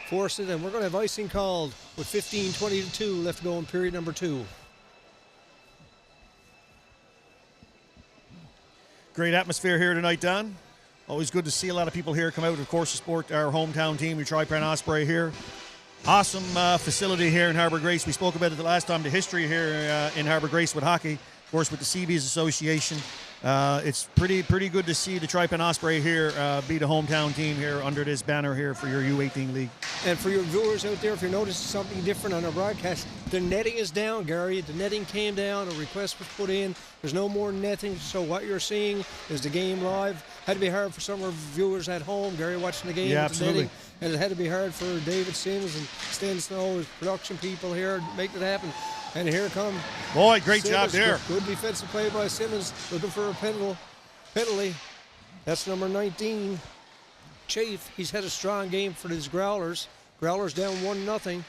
Forced it, and we're going to have icing called with 15:22 left to go in period number 2. Great atmosphere here tonight, Don. Always good to see a lot of people here come out, of course, to support our hometown team, your TriPen Osprey here. Awesome facility here in Harbour Grace. We spoke about it the last time, the history here in Harbour Grace with hockey, of course, with the CB's Association. It's pretty good to see the TriPen Osprey here be the hometown team here under this banner here for your U18 league. And for your viewers out there, if you're noticing something different on our broadcast, the netting is down, Gary. The netting came down. A request was put in. There's no more netting. So what you're seeing is the game live. Had to be hard for some of our viewers at home, Gary, watching the game. Yeah, with the absolutely. netting. And it had to be hard for David Sims and Stan Snow, his production people here, to make it happen. And here come Boy, great job Simmons. there. Good defensive play by Simmons, looking for a penalty. That's number 19. Chafe, he's had a strong game for his Growlers. Growlers down 1-0.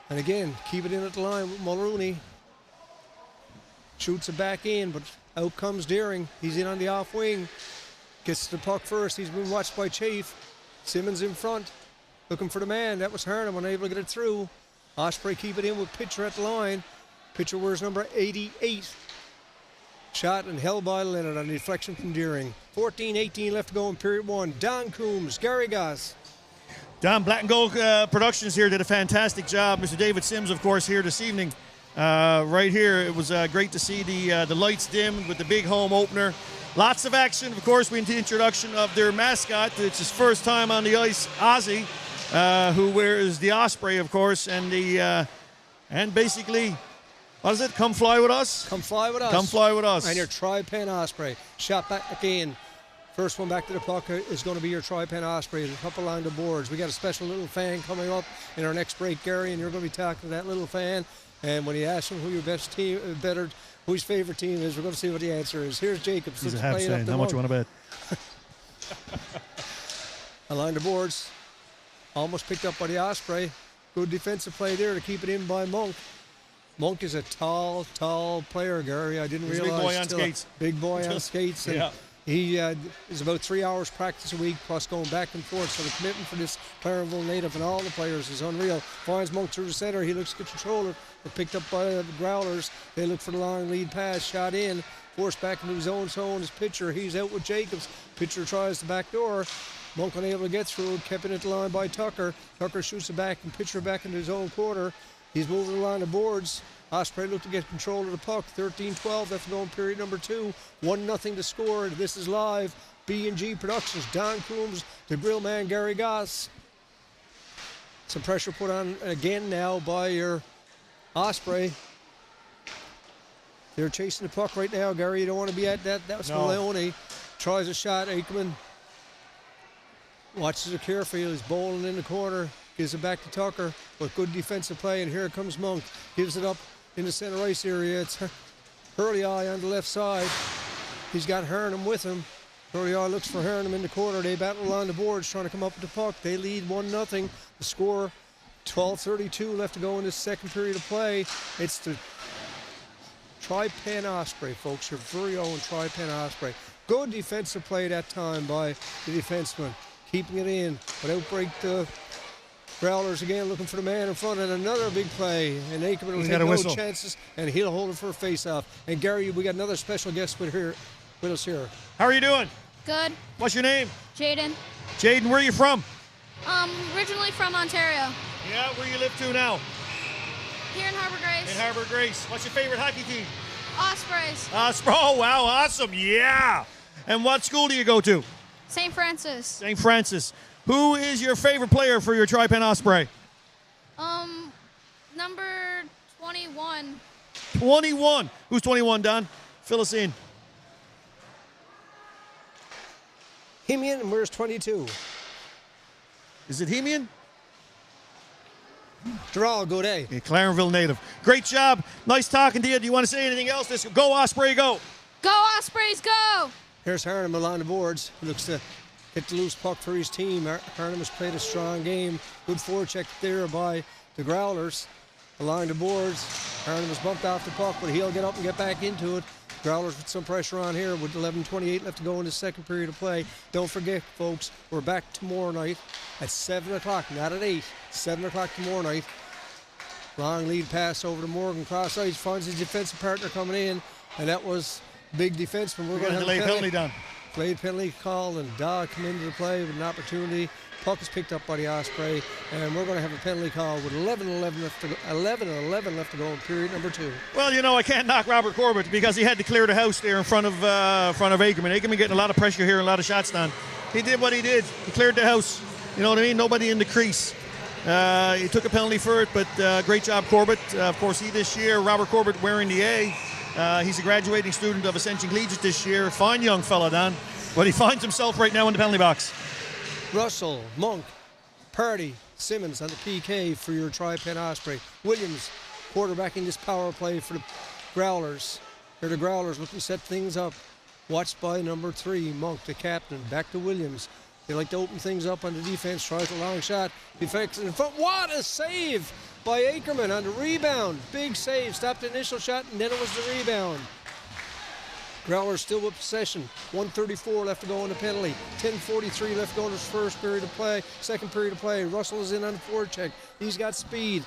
And again, keep it in at the line with Mulrooney. Shoots it back in, but out comes Daring. He's in on the off wing. Gets the puck first. He's been watched by Chafe. Simmons in front, looking for the man. That was Harnham, unable to get it through. Osprey keep it in with Pitcher at the line. Pitcher wears number 88. Shot and held by Leonard on the deflection from Deering. 14:18 left to go in period one. Don Coombs, Gary Goss. Don, Black and Gold Productions here did a fantastic job. Mr. David Sims, of course, here this evening. Right here, it was great to see the lights dimmed with the big home opener. Lots of action, of course, with the introduction of their mascot. It's his first time on the ice, Ozzy, who wears the Osprey, of course, and basically, what is it? Come fly with us? Come fly with us. Come fly with us. And your TriPen Osprey. Shot back again. First one back to the puck is going to be your TriPen Osprey. Up along the boards. We got a special little fan coming up in our next break, Gary, and you're going to be talking to that little fan. And when he asks him who your best team, who his favorite team is, we're going to see what the answer is. Here's Jacobs. He's a half saying, how much you want to bet? Along the boards. Almost picked up by the Osprey. Good defensive play there to keep it in by Monk. Monk is a tall player, Gary. I didn't He's realize. a big boy on skates. Big boy on skates. And yeah. He is about 3 hours practice a week, plus going back and forth. So the commitment for this Clarenville native and all the players is unreal. Finds Monk through the center. He looks to get control. They're picked up by the Growlers. They look for the long lead pass. Shot in. Forced back into his own zone. His pitcher. He's out with Jacobs. Pitcher tries the back door. Monk unable to get through. Kept it at the line by Tucker. Tucker shoots it back and pitcher back into his own quarter. He's moving along the boards. Osprey looked to get control of the puck. 13-12 left to go in period number 2. 1-0 to score. This is live. B&G Productions. Don Coombs, the grill man, Gary Goss. Some pressure put on again now by your Osprey. They're chasing the puck right now, Gary. You don't want to be at that. That's Maloney. Tries a shot. Aikman watches it carefully. He's bowling in the corner. Gives it back to Tucker with good defensive play, and here comes Monk. Gives it up in the center ice area. It's Hurley on the left side. He's got Harnham with him. Hurley looks for Harnham in the corner. They battle along the boards trying to come up with the puck. They lead 1-0. The score, 12:32 left to go in this second period of play. It's the TriPen Osprey, folks. Your very own TriPen Osprey. Good defensive play that time by the defenseman. Keeping it in, but outbreak the Growlers again looking for the man in front, and another big play. And Aikman will He's take got a no whistle. chances, and he'll hold it for a face-off. And Gary, we got another special guest with us here. How are you doing? Good. What's your name? Jaden. Jaden, where are you from? Originally from Ontario. Yeah, where you live to now? Here in Harbor Grace. In Harbor Grace. What's your favorite hockey team? Ospreys. Oh, wow, awesome, yeah. And what school do you go to? St. Francis. St. Francis. Who is your favorite player for your TriPen Osprey? Number 21. 21. Who's 21, Don? Fill us in. Himian, and where's 22? Is it Hemian? Gerald Godet. A Clarenville native. Great job. Nice talking to you. Do you want to say anything else? Go Osprey, go. Go Ospreys, go! Here's Harnham along the boards. Looks to hit the loose puck for his team. Harnham has played a strong game. Good forecheck there by the Growlers. Along the boards, Harnham has bumped off the puck, but he'll get up and get back into it. Growlers with some pressure on here with 11:28 left to go in the second period of play. Don't forget, folks, we're back tomorrow night at 7 o'clock, not at 8. 7 o'clock tomorrow night. Long lead pass over to Morgan. Cross ice, finds his defensive partner coming in, and that was big defenseman. We're going to have delay a penalty done. Delayed penalty call, and Daw come into the play with an opportunity. Puck is picked up by the Osprey, and we're going to have a penalty call with 11:11 left to go. 11:11 left to go in period number 2. Well, you know, I can't knock Robert Corbett because he had to clear the house there in front of Aikman. Aikman getting a lot of pressure here and a lot of shots done. He did what he did. He cleared the house. You know what I mean? Nobody in the crease. He took a penalty for it, but great job, Corbett. Of course, this year, Robert Corbett wearing the A. He's a graduating student of Ascension Collegiate this year. Fine young fella, Don. But he finds himself right now in the penalty box. Russell, Monk, Purdy, Simmons on the PK for your TriPen Osprey. Williams quarterbacking this power play for the Growlers. Here the Growlers looking to set things up. Watched by number 3, Monk, the captain. Back to Williams. They like to open things up on the defense. Tries a long shot. Deflects in front. What a save by Ackerman on the rebound. Big save. Stopped the initial shot, and then it was the rebound. Growlers still with possession. 1:34 left to go in the penalty. 10:43 left to go in his first period of play. Second period of play. Russell is in on the forecheck. He's got speed.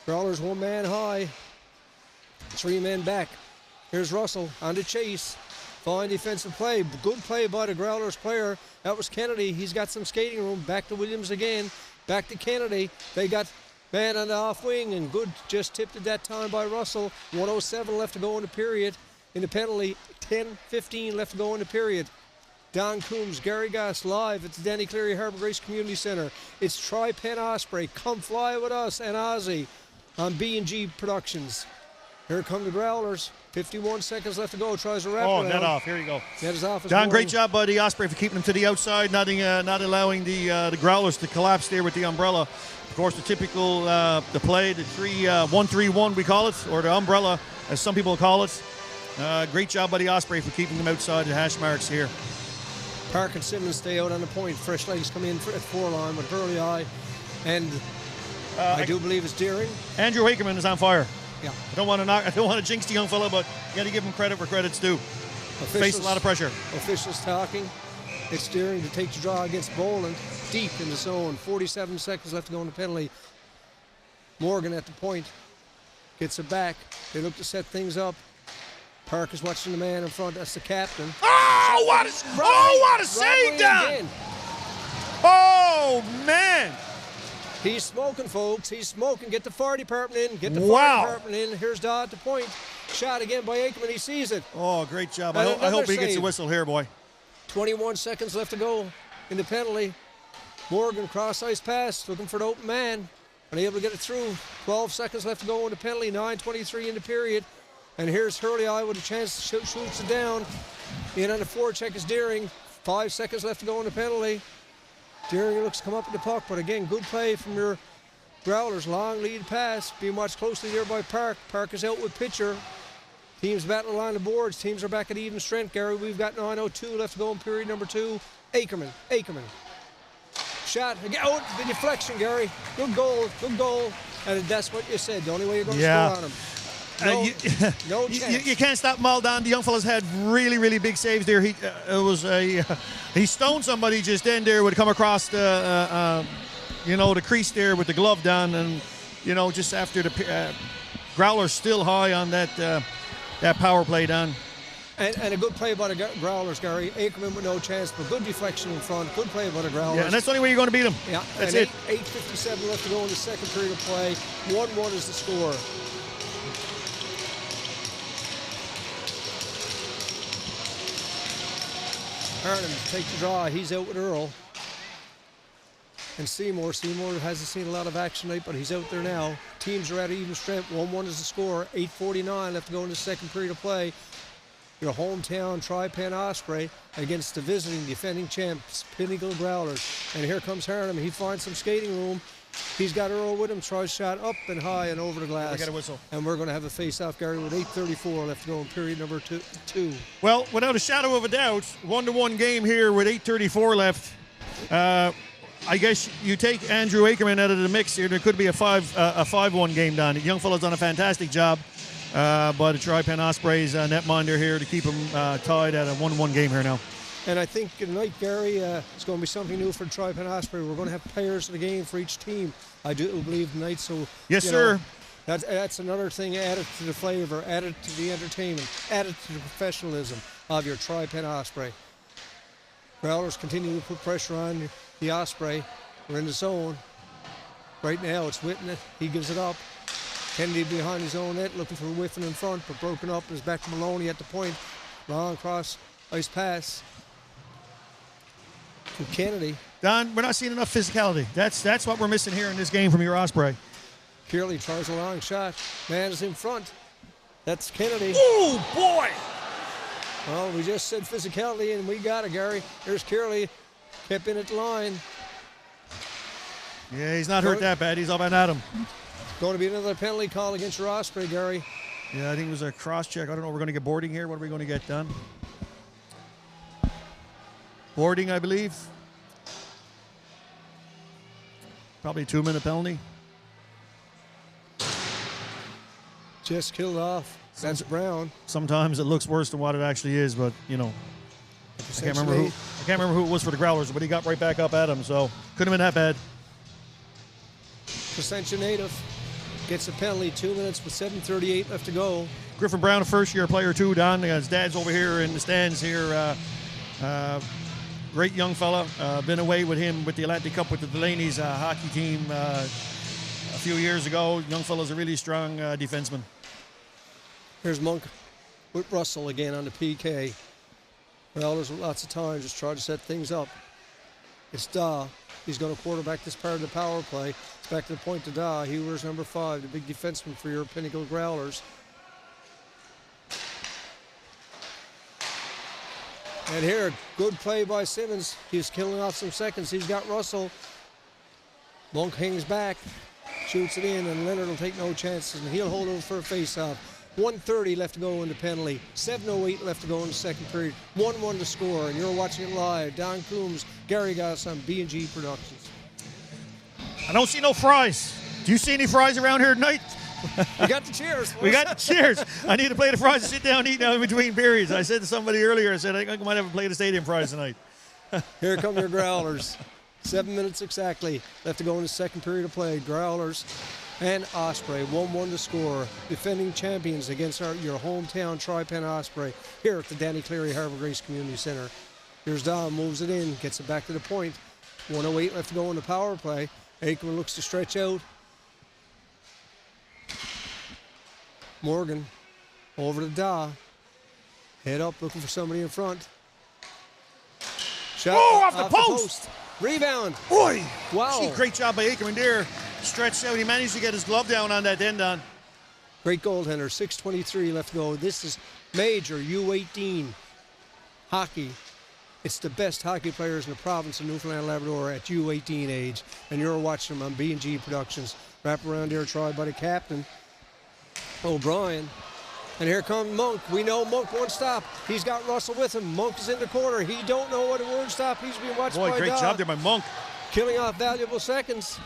Growlers 1 man high. 3 men back. Here's Russell on the chase. Fine defensive play. Good play by the Growlers player. That was Kennedy. He's got some skating room. Back to Williams again. Back to Kennedy. They got man on the off wing, and good just tipped at that time by Russell. 1:07 left to go in the period. In the penalty, 10:15 left to go in the period. Don Coombs, Gary Goss live at the Danny Cleary Harbor Grace Community Center. It's TriPen Osprey. Come fly with us and Ozzy on B&G Productions. Here come the Growlers. 51 seconds left to go. Tries to wrap around. Net off. Here you go. Net is off. Don, great job by the Osprey for keeping them to the outside, not allowing the Growlers to collapse there with the umbrella. Of course, the typical the play, the 1-3-1 we call it, or the umbrella, as some people call it. Great job by the Osprey for keeping them outside the hash marks here. Park and Simmons stay out on the point. Fresh legs come in at 4 line with Hurley Eye, and I do believe it's Deering. Andrew Ackerman is on fire. Yeah. I don't want to jinx the young fella, but you got to give him credit where credit's due. Faced a lot of pressure. Officials talking. It's Deering to take the draw against Boland. Deep in the zone. 47 seconds left to go in the penalty. Morgan at the point. Gets it back. They look to set things up. Park is watching the man in front. That's the captain. Oh, what a save, Don! Oh, man! He's smoking, folks. He's smoking. Get the fire department in. Get the Wow. fire department in. Here's Dodd at the point. Shot again by Aikman. He sees it. Oh, great job. And I hope he another gets a save. whistle here, boy. 21 seconds left to go in the penalty. Morgan cross-ice pass, looking for the open man. Unable to get it through. 12 seconds left to go in the penalty. 9:23 in the period. And here's Hurley Eye with a chance to shoots it down. In on the forecheck is Deering. 5 seconds left to go in the penalty. Deering looks to come up with the puck, but again, good play from your Growlers. Long lead pass, being watched closely there by Park. Park is out with pitcher. Teams battling along the boards. Teams are back at even strength, Gary. We've got 9:02 left to go in period number 2. Ackerman. Shot. Again. Oh, the deflection, Gary. Good goal. And that's what you said. The only way you're going to score on him. No chance. You can't stop him all down. The young fella's had really, really big saves there. He stoned somebody just then there. Would come across the the crease there with the glove down, and just after the Growlers still high on that power play down. And a good play by the Growlers, Gary. Ackerman with no chance, but good deflection in front. Good play by the Growlers. Yeah, and that's the only way you're going to beat them. Yeah, that's and it. 8:57 left to go in the second period of play. 1-1 is the score. Harden take the draw. He's out with Earl. And Seymour hasn't seen a lot of action tonight, but he's out there now. Teams are at even strength. 1-1 is the score. 8:49 left to go in the second period of play. Your hometown TriPen Osprey against the visiting defending champs, Pinnacle Growlers. And here comes Harnham. He finds some skating room. He's got Earl with him. Tries shot up and high and over the glass. We got a whistle. And we're going to have a face-off, Gary, with 8:34 left to go in period number two. Well, without a shadow of a doubt, 1-1 game here with 8:34 left. I guess you take Andrew Ackerman out of the mix here. There could be a 5-1 game down. The young fellow's done a fantastic job. But the TriPen Ospreys netminder here to keep them tied at a 1-1 game here now. And I think tonight, Gary, it's going to be something new for TriPen Osprey. We're going to have players of the game for each team. I do believe tonight. So yes, sir. That's another thing added to the flavor, added to the entertainment, added to the professionalism of your TriPen Osprey. Growlers continue to put pressure on the Osprey. We're in the zone. Right now, it's Whitten. He gives it up. Kennedy behind his own net, looking for Whiffen in front, but broken up. Is back to Maloney at the point. Long cross, ice pass to Kennedy. Don, we're not seeing enough physicality. That's what we're missing here in this game from your Osprey. Kearley tries a long shot. Man is in front. That's Kennedy. Oh, boy! Well, we just said physicality, and we got it, Gary. There's Kearley. Kept in at the line. Yeah, he's not hurt that bad. He's up and at him. Going to be another penalty call against your Osprey, Gary. Yeah, I think it was a cross check. I don't know. We're going to get boarding here. What are we going to get done? Boarding, I believe. Probably a 2-minute penalty. Just killed off. That's Brown. Sometimes it looks worse than what it actually is, but I can't remember who it was for the Growlers, but he got right back up at him, so couldn't have been that bad. Placentia native gets a penalty. 2 minutes with 7:38 left to go. Griffin Brown, a first-year player too. Don, his dad's over here in the stands here. Great young fella. Been away with him with the Atlantic Cup with the Delaney's hockey team a few years ago. Young fella's a really strong defenseman. Here's Monk with Russell again on the PK. Growlers with lots of time, just try to set things up. It's Daw. He's going to quarterback this part of the power play. It's back to the point to Daw. He wears number 5, the big defenseman for your Pinnacle Growlers. And here, good play by Simmons. He's killing off some seconds. He's got Russell. Monk hangs back, shoots it in, and Leonard will take no chances, and he'll hold over for a face-off. 1:30 left to go in the penalty. 7:08 left to go in the second period. 1-1 to score, and you're watching it live. Don Coombs, Gary Goss on B&G Productions. I don't see no fries. Do you see any fries around here tonight? We got the cheers. We got the cheers. I need a plate of fries to sit down and eat now in between periods. I said to somebody earlier, I said, I think I might have a plate of stadium fries tonight. Here come your Growlers. 7 minutes exactly left to go in the second period of play. Growlers and Osprey, 1-1 to score. Defending champions against your hometown TriPen Osprey here at the Danny Cleary Harbour Grace Community Center. Here's Dom, moves it in, gets it back to the point. 1:08 left to go in the power play. Aikman looks to stretch out. Morgan over to Da. Head up, looking for somebody in front. Shot off the post. Rebound. Boy! Wow. Gee, great job by Aikman there. Stretched out. He managed to get his glove down on that end on. Great goaltender. 6:23 left to go. This is major U18 hockey. It's the best hockey players in the province of Newfoundland and Labrador at U18 age. And you're watching them on B&G Productions. Wrap around here, tried by the captain, O'Brien. And here comes Monk. We know Monk won't stop. He's got Russell with him. Monk is in the corner. He don't know what a word stop. He's being watched by Boy, great Dodd. job there by Monk. Killing off valuable seconds.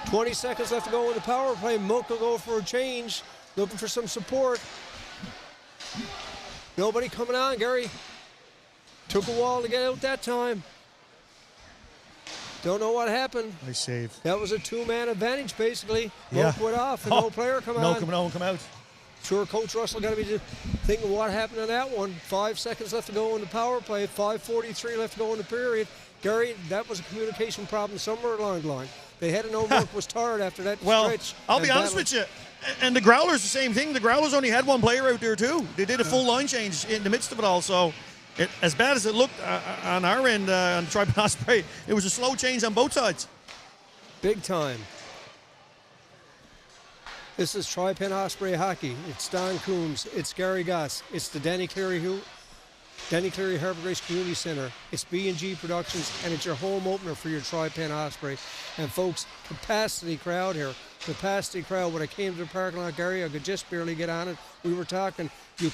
20 seconds left to go in the power play. Monk will go for a change. Looking for some support. Nobody coming on, Gary. Took a while to get out that time. Don't know what happened. Nice save. That was a two-man advantage, basically. Yeah. Both went off and no player come on. No one come out. Sure, Coach Russell got to be thinking what happened on that one. 5 seconds left to go in the power play. 5:43 left to go in the period. Gary, that was a communication problem somewhere along the line. They had to know Mark was tired after that stretch. I'll be honest with you. And the Growlers, the same thing. The Growlers only had one player out there, too. They did a full line change in the midst of it all. So, as bad as it looked on our end, on TriPen Osprey, it was a slow change on both sides. Big time. This is TriPen Osprey hockey. It's Don Coombs. It's Gary Goss. It's the Danny Cleary Harbor Grace Community Center. It's B&G Productions, and it's your home opener for your TriPen Osprey. And folks, capacity crowd here. Capacity crowd. When I came to the parking lot, Gary, I could just barely get on it. We were talking.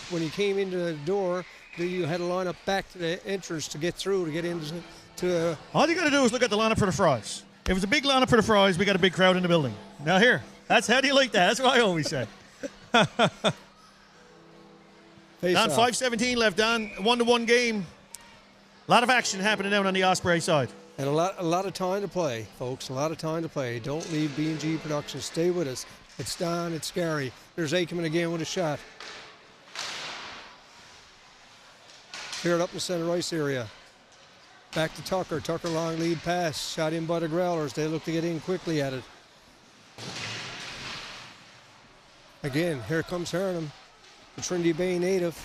When you came into the door, you had to line up back to the entrance to get through, to get into. All you got to do is look at the lineup for the Fries. If it's a big lineup for the Fries, we got a big crowd in the building. Now here, how do you like that? That's what I always say. Don, 5:17 left. Don, 1-1 game. A lot of action happening down on the Osprey side. And a lot of time to play, folks. A lot of time to play. Don't leave B&G Productions. Stay with us. It's Don. It's Gary. There's Aikman again with a shot. Cleared up in the center ice area. Back to Tucker. Tucker long lead pass. Shot in by the Growlers. They look to get in quickly at it. Again, here comes Hernham, the Trinity Bay native.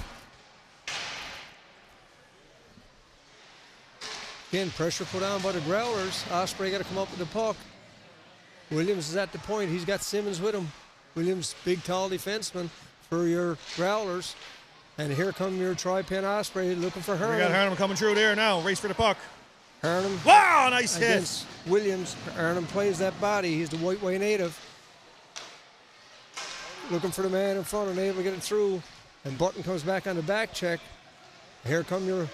Again, pressure put on by the Growlers. Osprey got to come up with the puck. Williams is at the point. He's got Simmons with him. Williams, big, tall defenseman for your Growlers. And here come your TriPen Osprey looking for Hernham. We got Hernham coming through there now. Race for the puck. Hernham. Wow, nice hit. Against Williams. Hernham plays that body. He's the White Way native. Looking for the man in front and able to get it through. And Button comes back on the back check. Here come your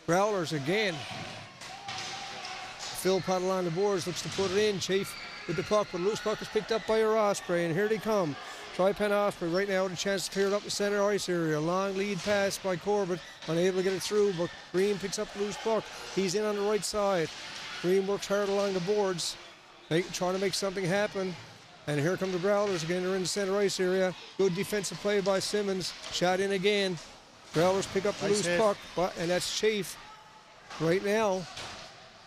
Growlers again. Phil Pottle on the boards, looks to put it in. Chafe with the puck, but loose puck is picked up by your Osprey, and here they come. TriPen Osprey right now with a chance to clear it up the center ice area. Long lead pass by Corbett, unable to get it through, but Green picks up the loose puck. He's in on the right side. Green works hard along the boards, trying to make something happen. And here come the Growlers again. They're in the center ice area. Good defensive play by Simmons. Shot in again. Growlers pick up the loose puck, and that's Chafe. Right now,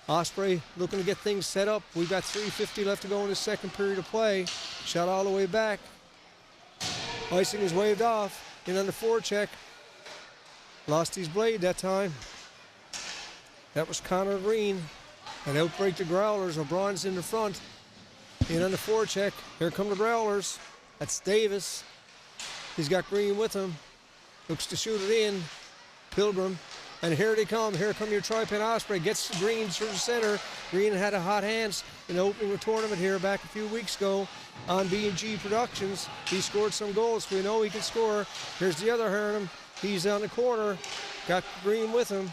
Osprey looking to get things set up. We've got 3:50 left to go in the second period of play. Shot all the way back. Icing is waved off. In on the forecheck. Lost his blade that time. That was Connor Green. And outbreak the Growlers. O'Brien's in the front. In on the forecheck. Here come the Growlers. That's Davis. He's got Green with him. Looks to shoot it in. Pilgrim. And here they come. Here come your TriPen Osprey. Gets Green through the center. Green had a hot hands in the opening of the tournament here back a few weeks ago on B&G Productions. He scored some goals. We know he can score. Here's the other Hernham. He's on the corner. Got Green with him.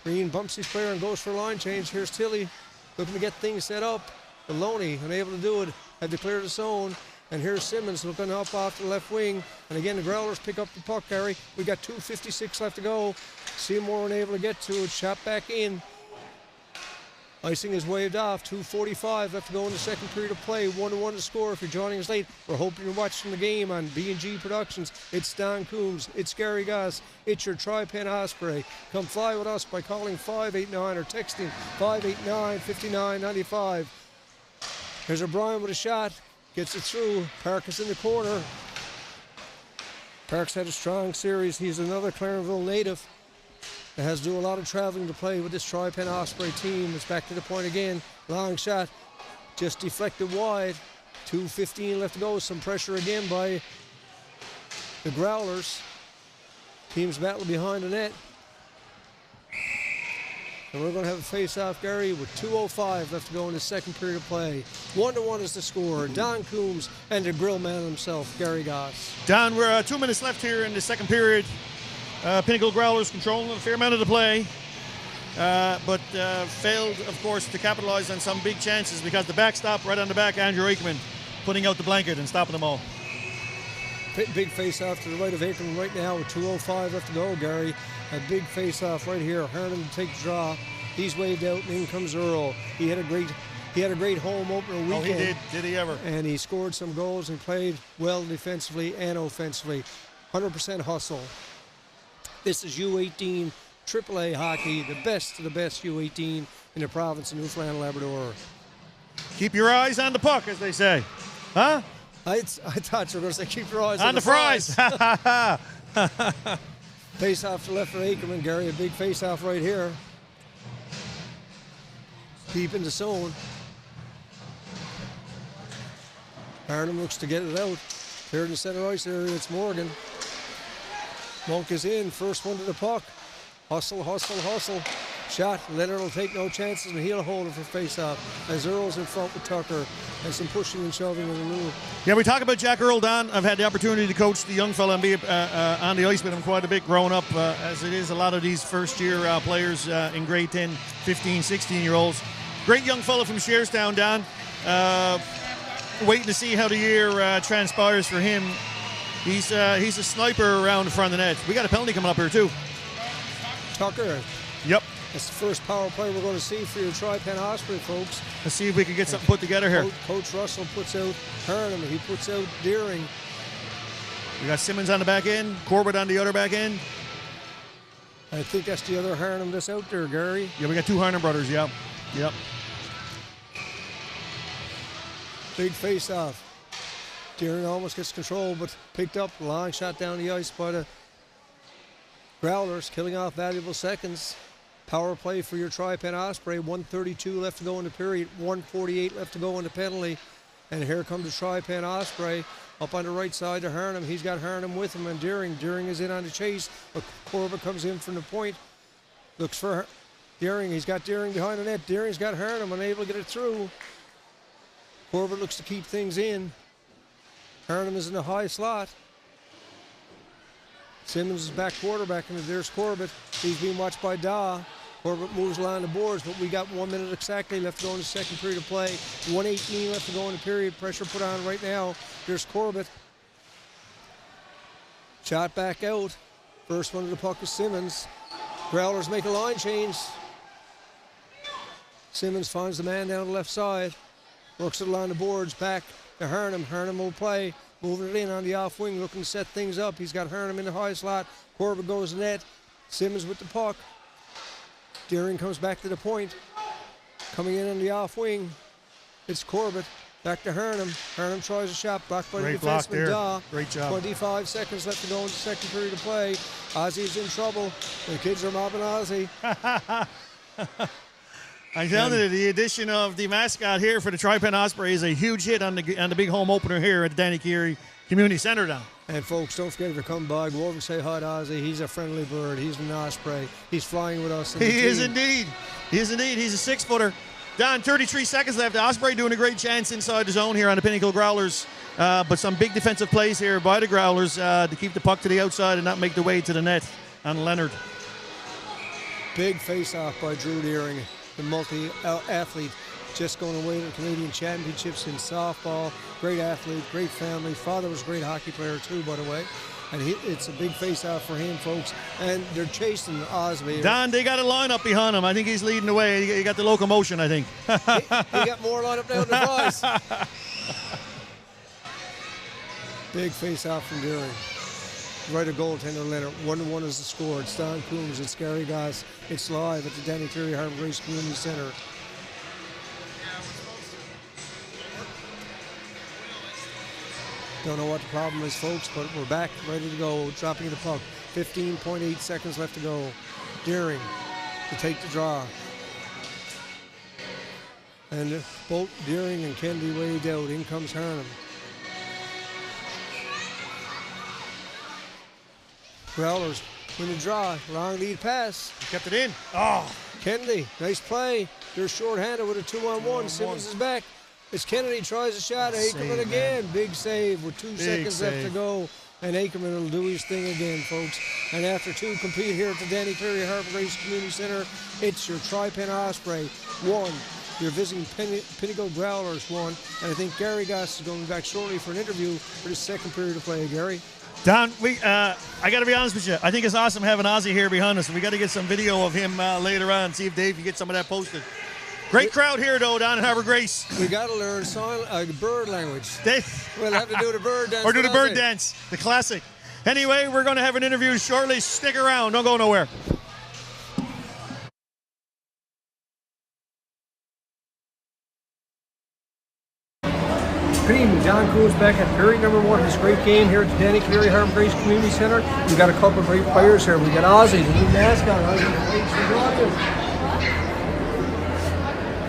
Green bumps his player and goes for a line change. Here's Tilly looking to get things set up. Maloney unable to do it. Had to clear the zone. And here's Simmons looking up off the left wing. And again, the Growlers pick up the puck, Gary. We got 2:56 left to go. Seymour unable to get to it. Shot back in. Icing is waved off. 2:45 left to go in the second period of play. 1-1 to score. If you're joining us late, we're hoping you're watching the game on B&G Productions. It's Don Coombs. It's Gary Goss. It's your TriPen Osprey. Come fly with us by calling 589 or texting 589-5995. Here's O'Brien with a shot. Gets it through. Parkus in the corner. Parks had a strong series. He's another Clarenville native that has to do a lot of traveling to play with this TriPen Osprey team. It's back to the point again. Long shot. Just deflected wide. 2:15 left to go. Some pressure again by the Growlers. Teams battle behind the net. And we're going to have a face-off, Gary, with 2:05 left to go in the second period of play. 1-1 is the score. Don Coombs and the grill man himself, Gary Goss. Don, we're 2 minutes left here in the second period. Pinnacle Growlers controlling a fair amount of the play, but failed, of course, to capitalize on some big chances because the backstop right on the back, Andrew Aikman, putting out the blanket and stopping them all. Big face-off to the right of Aikman right now with 2:05 left to go, Gary. A big face-off right here. Herndon to take the draw. He's waved out, and in comes Earl. He had a great home opener weekend. Oh, he did. Did he ever? And he scored some goals and played well defensively and offensively. 100% hustle. This is U18 AAA hockey, the best of the best U18 in the province of Newfoundland and Labrador. Keep your eyes on the puck, as they say. Huh? I thought you were going to say keep your eyes On the fries. Face off to left for Ackerman. Gary, a big face off right here. Deep in the zone. Arnhem looks to get it out. Here in the center ice area, it's Morgan. Monk is in. First one to the puck. Hustle, hustle, hustle. Shot. Leonard will take no chances, and he'll hold it for face-off as Earl's in front with Tucker and some pushing and shoving in the move. Yeah, we talk about Jack Earl, Don. I've had the opportunity to coach the young fella and be on the ice with him quite a bit growing up, as it is a lot of these first-year players in grade 10, 15, 16-year-olds. Great young fella from Shearstown, Don. Waiting to see how the year transpires for him. He's a sniper around the front of the net. We got a penalty coming up here, too. Tucker. Yep. It's the first power play we're going to see for your TriPen Osprey, folks. Let's see if we can get something put together here. Coach Russell puts out Hernham. He puts out Deering. We got Simmons on the back end, Corbett on the other back end. I think that's the other Hernham that's out there, Gary. Yeah, we got two Hernham brothers, yep. Big face-off. Deering almost gets control, but picked up. Long shot down the ice by the Growlers, killing off valuable seconds. Power play for your TriPen Osprey. 1:32 left to go in the period. 1:48 left to go in the penalty. And here comes the TriPen Osprey up on the right side to Hernham. He's got Hernham with him and Deering. Deering is in on the chase, but Corbett comes in from the point. Looks for Deering. He's got Deering behind the net. Deering's got Hernham, unable to get it through. Corbett looks to keep things in. Hernham is in the high slot. Simmons is back quarterback, and there's Corbett. He's being watched by Daw. Corbett moves along the boards, but we got 1 minute exactly left to go in the second period of play. 1:18 left to go in the period. Pressure put on right now. There's Corbett. Shot back out. First one to the puck is Simmons. Growlers make a line change. Simmons finds the man down the left side. Works it along the boards, back to Hernham. Hernham will play. Moving it in on the off wing, looking to set things up. He's got Hernham in the high slot. Corbett goes net. Simmons with the puck. Deering comes back to the point. Coming in on the off wing, it's Corbett. Back to Hernham. Hernham tries a shot, blocked by the defenseman Daw. Great job. 25 seconds left to go in the second period of play. Ozzy's in trouble. The kids are mobbing Ozzy. I'm telling you, the addition of the mascot here for the TriPen Osprey is a huge hit on the big home opener here at the Danny Carey Community Center down. And folks, don't forget, if you come by, go over and say hi to Ozzy. He's a friendly bird. He's an Osprey. He's flying with us. He is indeed. He is indeed. He's a 6-footer. Don, 33 seconds left. Osprey doing a great chance inside the zone here on the Pinnacle Growlers. But some big defensive plays here by the Growlers to keep the puck to the outside and not make the way to the net on Leonard. Big face-off by Drew Deering, the multi-athlete, just going away to the Canadian Championships in softball. Great athlete, great family. Father was a great hockey player too, by the way. And it's a big face-off for him, folks. And they're chasing Osby. Don, they got a lineup behind him. I think he's leading the way. He got the locomotion, I think. he got more lineup down the prize. Big face-off from Deering. Right of goaltender Leonard. 1-1 is the score. It's Don Coombs. It's Gary Goss. It's live at the Danny Carey Harbor Grace Community Center. Don't know what the problem is, folks, but we're back, ready to go. Dropping the puck. 15.8 seconds left to go. Deering to take the draw. And both Deering and Kennedy waved out. In comes Hernham. Growlers in the draw. Long lead pass. He kept it in. Oh. Kennedy, nice play. They're short-handed with a 2-on-1. Simmons is back. As Kennedy tries a shot, Ackerman again. Big save with 2 seconds left to go. And Ackerman will do his thing again, folks. And after two complete here at the Danny Carey Harbor Grace Community Center, it's your TriPen Osprey 1. You're visiting Pinnacle Growlers 1. And I think Gary Goss is going back shortly for an interview for the second period of play. Gary? Don, I got to be honest with you. I think it's awesome having Ozzy here behind us. We got to get some video of him later on. See if Dave can get some of that posted. Great crowd here, though, down in Harbor Grace. We got to learn bird language. Dave, We'll have to do the bird dance. or do the bird dance, the classic. Anyway, we're going to have an interview shortly. Stick around. Don't go nowhere. Good evening, John Coons back at period number 1 of this great game here at the Danny Cleary Harbor Grace Community Center. We've got a couple of great players here. We've got Ozzy, the new mascot.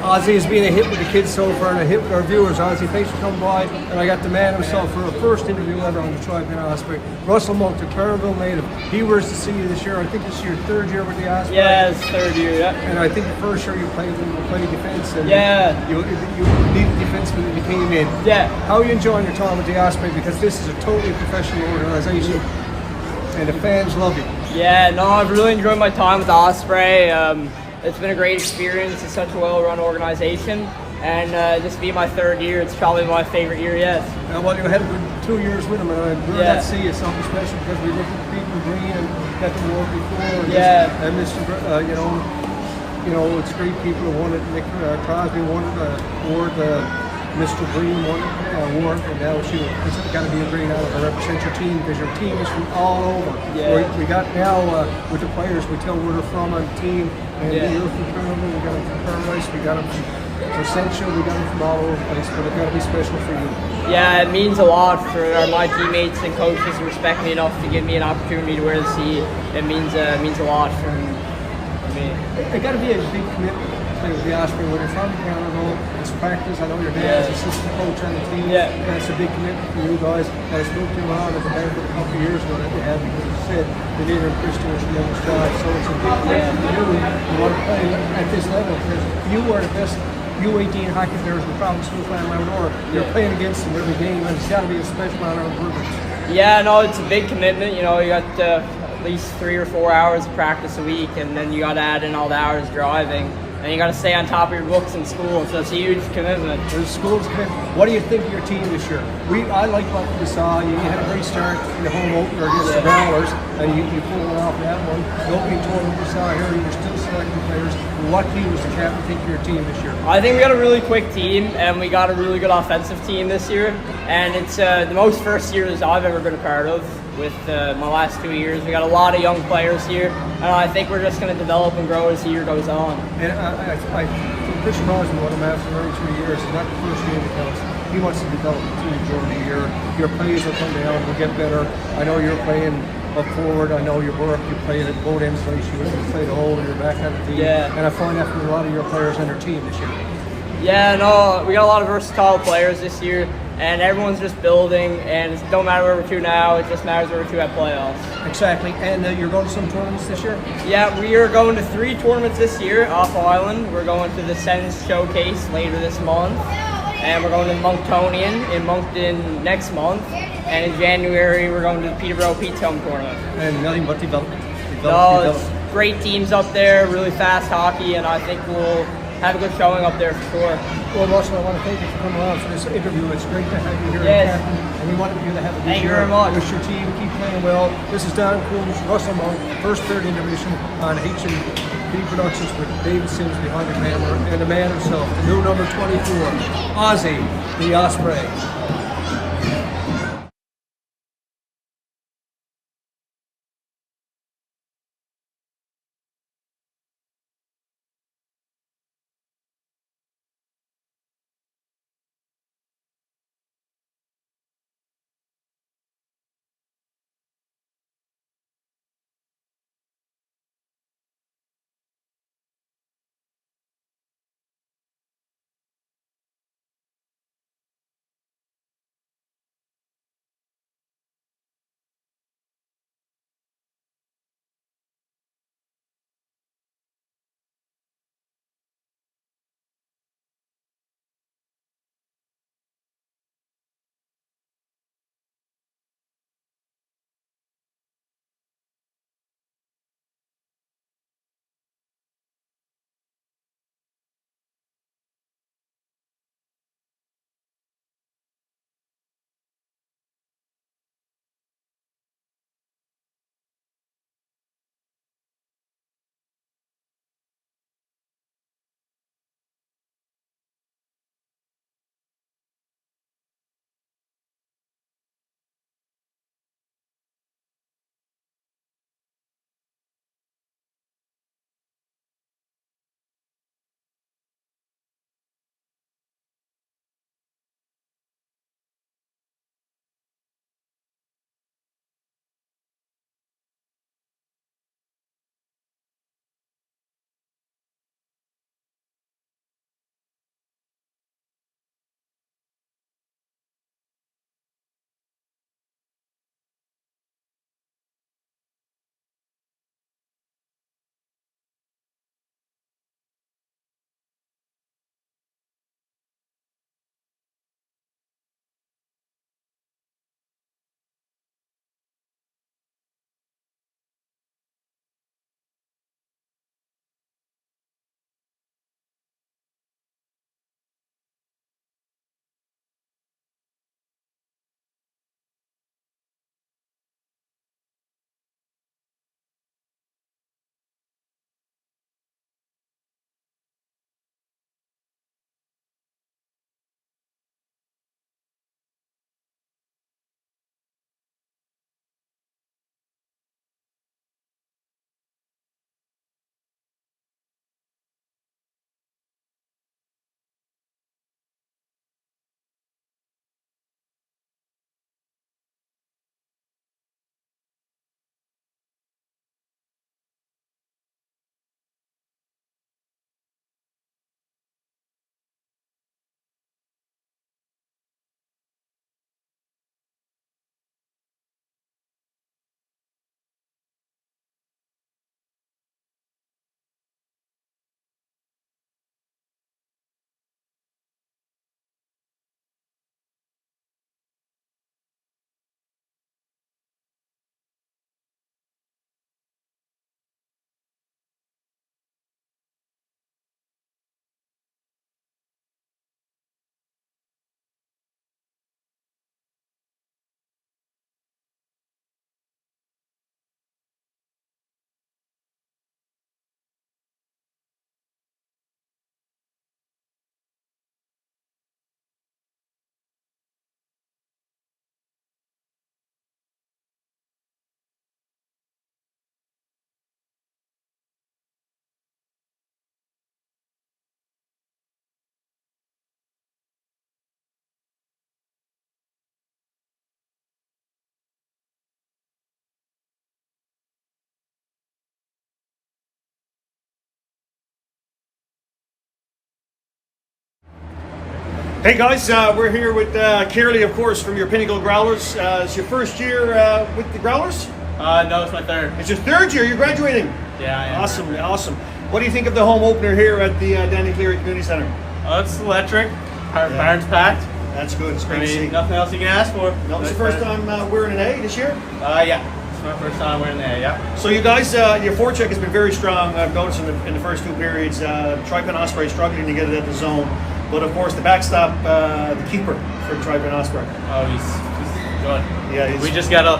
Ozzy is being a hit with the kids so far and a hit with our viewers. Ozzy, thanks for coming by. And I got the man himself for our first interview ever on the TriPen Osprey. Russell Monk, the Clareville native. He wears to see you this year. I think this is your 3rd year with the Osprey. Yeah, it's 3rd year, yeah. And I think the first year you played defense. And Yeah. You needed defenseman and you came in. Yeah. How are you enjoying your time with the Osprey? Because this is a totally professional organization and the fans love you. Yeah, no, I've really enjoyed my time with Osprey. It's been a great experience. It's such a well-run organization. And this being my 3rd year, it's probably my favorite year yet. Well, you had 2 years with them, and I really Yeah. got to see you something special because we looked at the people in green and got to work before. And Yeah. And Mr. It's great people who won it. Nick Crosby won it, award. Mr. Green won it, award, and now it's you. It's got to be a great honor to represent your team because your team is from all over. Yeah. We got now with the players, we tell where they're from on the team. And Yeah. you're from Pinnacle, we got them from Paradise, we got them from Essential, we got them from all over the place, but it's got to be special for you. Yeah, it means a lot for my teammates and coaches to respect me enough to give me an opportunity to wear the C. It means a lot for me. It got to be a big commitment to play with the Osprey. When you're from Canada, it's practice. I know your dad's assistant coach on the team. Yeah. That's a big commitment for you guys. I spoke to him on at the banquet a couple of years ago that they had because he said they needed a Christian was the youngest guy. So it's a big commitment for you. You want to play at this level because you are the best U18 hockey players in the province of Newfoundland and Labrador. You're playing against them every game, and it's got to be a special honor and privilege. Yeah, no, it's a big commitment. You know, you got at least 3 or 4 hours of practice a week, and then you got to add in all the hours driving. And you got to stay on top of your books in school, so it's a huge commitment. The school's commitment. What do you think of your team this year? I like what we saw. You had a great start in the home opener against the Growlers, and you pulled it off that one. The opening tournament we saw here, you were still selecting players. What team was the captain think of your team this year? I think we got a really quick team, and we got a really good offensive team this year. And it's the most first years I've ever been a part of. With my last 2 years, we got a lot of young players here, and I think we're just going to develop and grow as the year goes on. And from Chris Crosby, what I'm after every 3 years, it's not the first game that counts. He wants to develop through during the year. Your plays will come down, will get better. I know you're playing up forward. I know your work. You play at both ends race. You play the hole, and you're back on the team. Yeah. And I find that from a lot of your players on their team this year. Yeah, no, we got a lot of versatile players this year, and everyone's just building, and it don't matter where we're to now, it just matters where we're to at playoffs. Exactly, and you're going to some tournaments this year? Yeah, we are going to 3 tournaments this year off Island. We're going to the Sens Showcase later this month, and we're going to Monktonian in Moncton next month, and in January we're going to the Peterborough Pete's Home Tournament. And nothing but development. It's great teams up there, really fast hockey, and I think we'll have a good showing up there for sure. Well, Russell, I want to thank you for coming on for this interview. It's great to have you here, Yes. Captain, and we want you to have a good Thank you year. very much. Wish your team keep playing well. This is Don Coons, Russell Monk, first 3rd intermission on H&B Productions with David Sims behind the camera, and the man himself, the new number 24, Ozzy, the Osprey. Hey guys, we're here with Kierley, of course, from your Pinnacle Growlers. It's your first year with the Growlers? No, it's my third. It's your third year, you're graduating? Yeah, I am. Awesome, awesome. What do you think of the home opener here at the Danny Cleary Community Centre? Oh, it's electric. Barn's packed. That's good, it's great to see. Nothing else you can ask for. No, it's the first time wearing an A this year? Yeah. It's my first time wearing the A, yeah. So you guys, your forecheck has been very strong. I've noticed in the first two periods. TriPen Osprey struggling to get it at the zone. But of course, the backstop, the keeper for TriPen Osprey. Oh, he's good. Yeah, we just gotta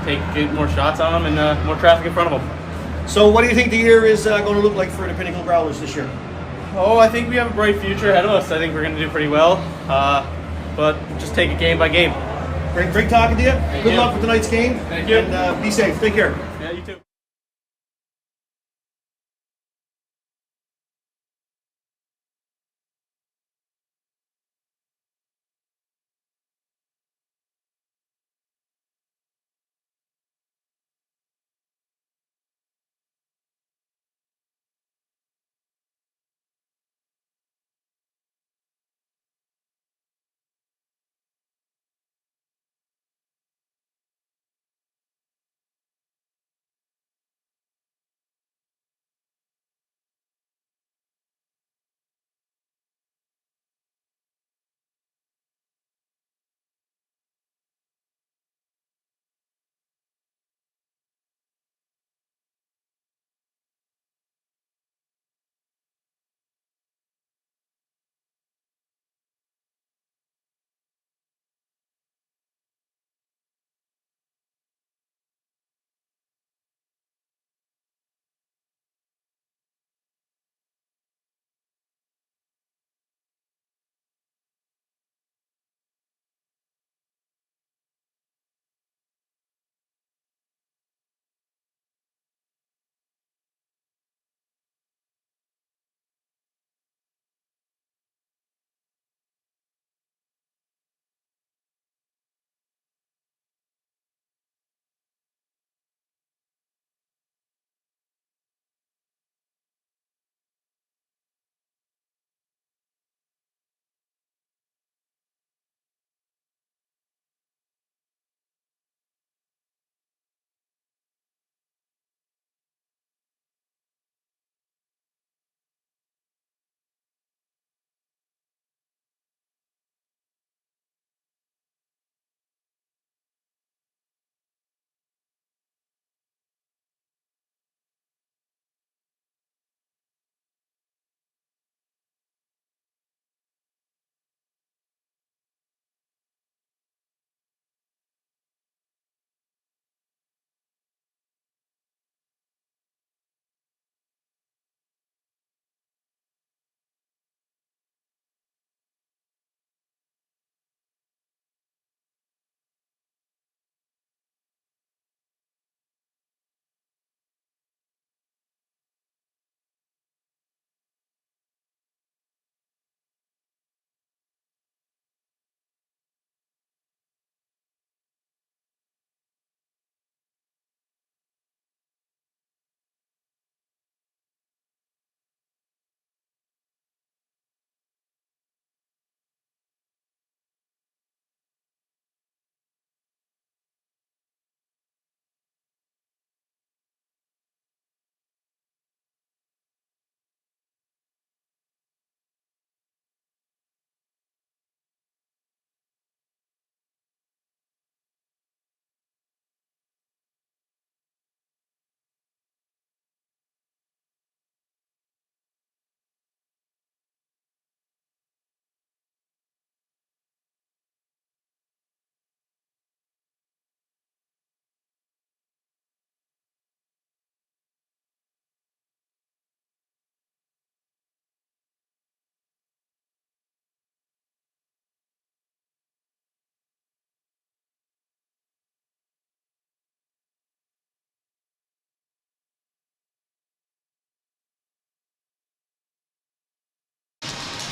get more shots on him and more traffic in front of him. So what do you think the year is going to look like for the Pinnacle Growlers this year? Oh, I think we have a bright future ahead of us. I think we're gonna do pretty well. But just take it game by game. Great talking to you. Good you. luck with tonight's game. Thank you. And be safe. Take care. Yeah, you too.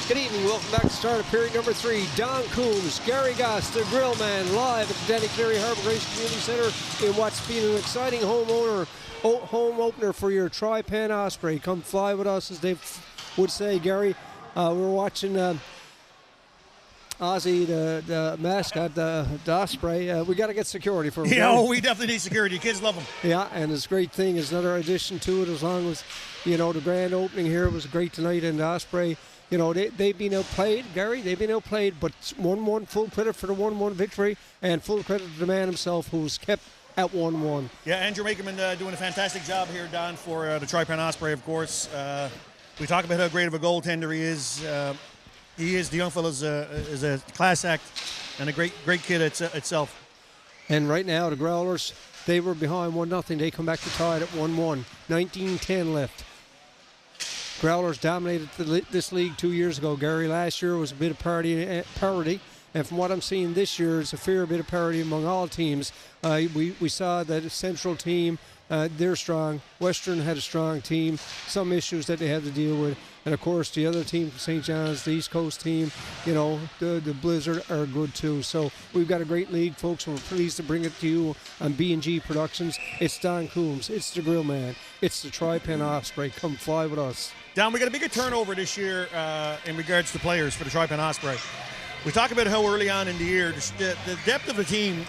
Good evening. Welcome back to start of period number 3. Don Coombs, Gary Goss, the Grill Man, live at the Danny Cleary Harbor Grace Community Center in what's been an exciting home opener for your TriPen Osprey. Come fly with us, as they would say, Gary. We're watching Ozzy, the mascot, the Osprey. We got to get security for him. Yeah, oh, we definitely need security. Kids love him. Yeah, and it's a great thing. It's another addition to it. As long as the grand opening here was great tonight, and the Osprey. They've been outplayed, Gary. They've been outplayed, but 1-1, full credit for the 1-1 victory, and full credit to the man himself who's kept at 1-1. Yeah, Andrew Makerman doing a fantastic job here, Don, for the TriPen Osprey, of course. We talk about how great of a goaltender he is. The young fellow is a class act and a great kid itself. And right now, the Growlers, they were behind 1-0. They come back to tie it at 1-1. 19-10 left. Growlers dominated this league 2 years ago. Gary, last year was a bit of parity, and from what I'm seeing this year, it's a fair bit of parity among all teams. We saw that Central team, they're strong. Western had a strong team. Some issues that they had to deal with, and of course the other team from St. John's, the East Coast team, the Blizzard are good too. So we've got a great league, folks, and we're pleased to bring it to you on B&G Productions. It's Don Coombs, it's the Grill Man, it's the TriPen Osprey. Come fly with us. Don, we got a bigger turnover this year in regards to players for the TriPen Osprey. We talk about how early on in the year the depth of the team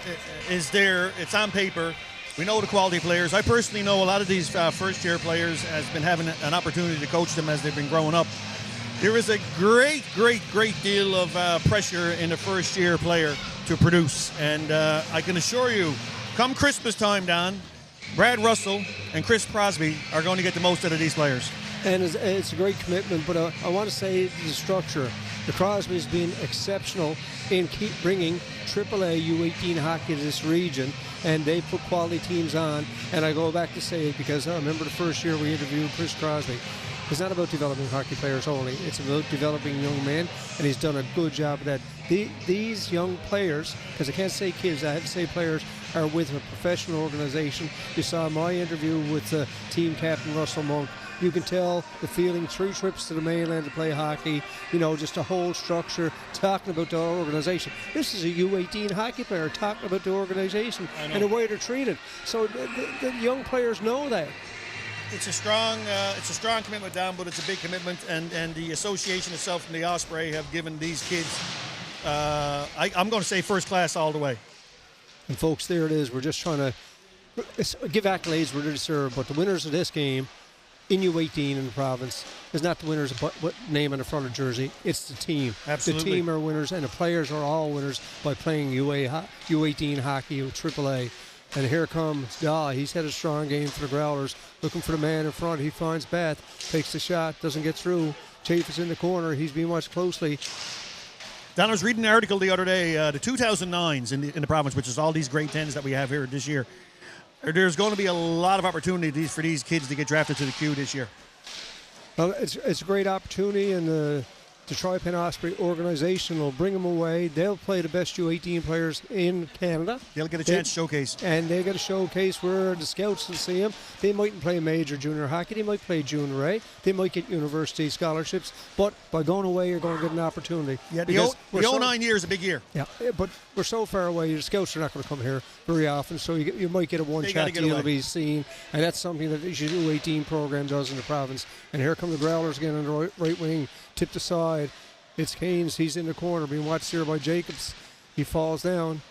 is there. It's on paper. We know the quality players. I personally know a lot of these first-year players has been having an opportunity to coach them as they've been growing up. There is a great deal of pressure in the first-year player to produce. And I can assure you, come Christmas time, Don, Brad Russell and Chris Crosby are going to get the most out of these players. And it's a great commitment, but I want to say the structure. The Crosby's been exceptional in keep bringing AAA U18 hockey to this region, and they put quality teams on. And I go back to say it because I remember the first year we interviewed Chris Crosby. It's not about developing hockey players only. It's about developing young men, and he's done a good job of that. These young players, because I can't say kids, I have to say players, are with a professional organization. You saw my interview with team captain Russell Monk. You can tell the feeling, 3 trips to the mainland to play hockey, just a whole structure, talking about the organization. This is a U18 hockey player talking about the organization and the way they're treated. So the young players know that. It's a strong commitment, Don, but it's a big commitment, and the association itself and the Osprey have given these kids, I'm going to say first class all the way. And folks, there it is. We're just trying to give accolades where they deserve, but the winners of this game in U18 in the province is not the winners of what name on the front of jersey. It's the team. Absolutely. The team are winners, and the players are all winners by playing U18 hockey with AAA. And here comes Daw. He's had a strong game for the Growlers. Looking for the man in front. He finds Beth. Takes the shot. Doesn't get through. Chafe is in the corner. He's being watched closely. Don, I was reading an article the other day, the 2009s in the province, which is all these grade 10s that we have here this year. There's going to be a lot of opportunities for these kids to get drafted to the queue this year. Well, it's a great opportunity, and the TriPen Osprey organization will bring them away. They'll play the best U18 players in Canada. They'll get a chance to showcase. And they get a showcase where the scouts will see them. They mightn't play major junior hockey. They might play junior A. They might get university scholarships. But by going away, you're going to get an opportunity. Yeah, the 09 year is a big year. Yeah, but we're so far away. The scouts are not going to come here very often, so you might get a one-shot deal to be seen. And that's something that the U18 program does in the province. And here come the Growlers again on the right wing. Tipped aside. It's Keynes. He's in the corner, being watched here by Jacobs. He falls down.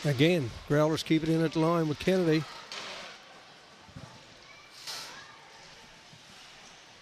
Again, Growlers keep it in at the line with Kennedy.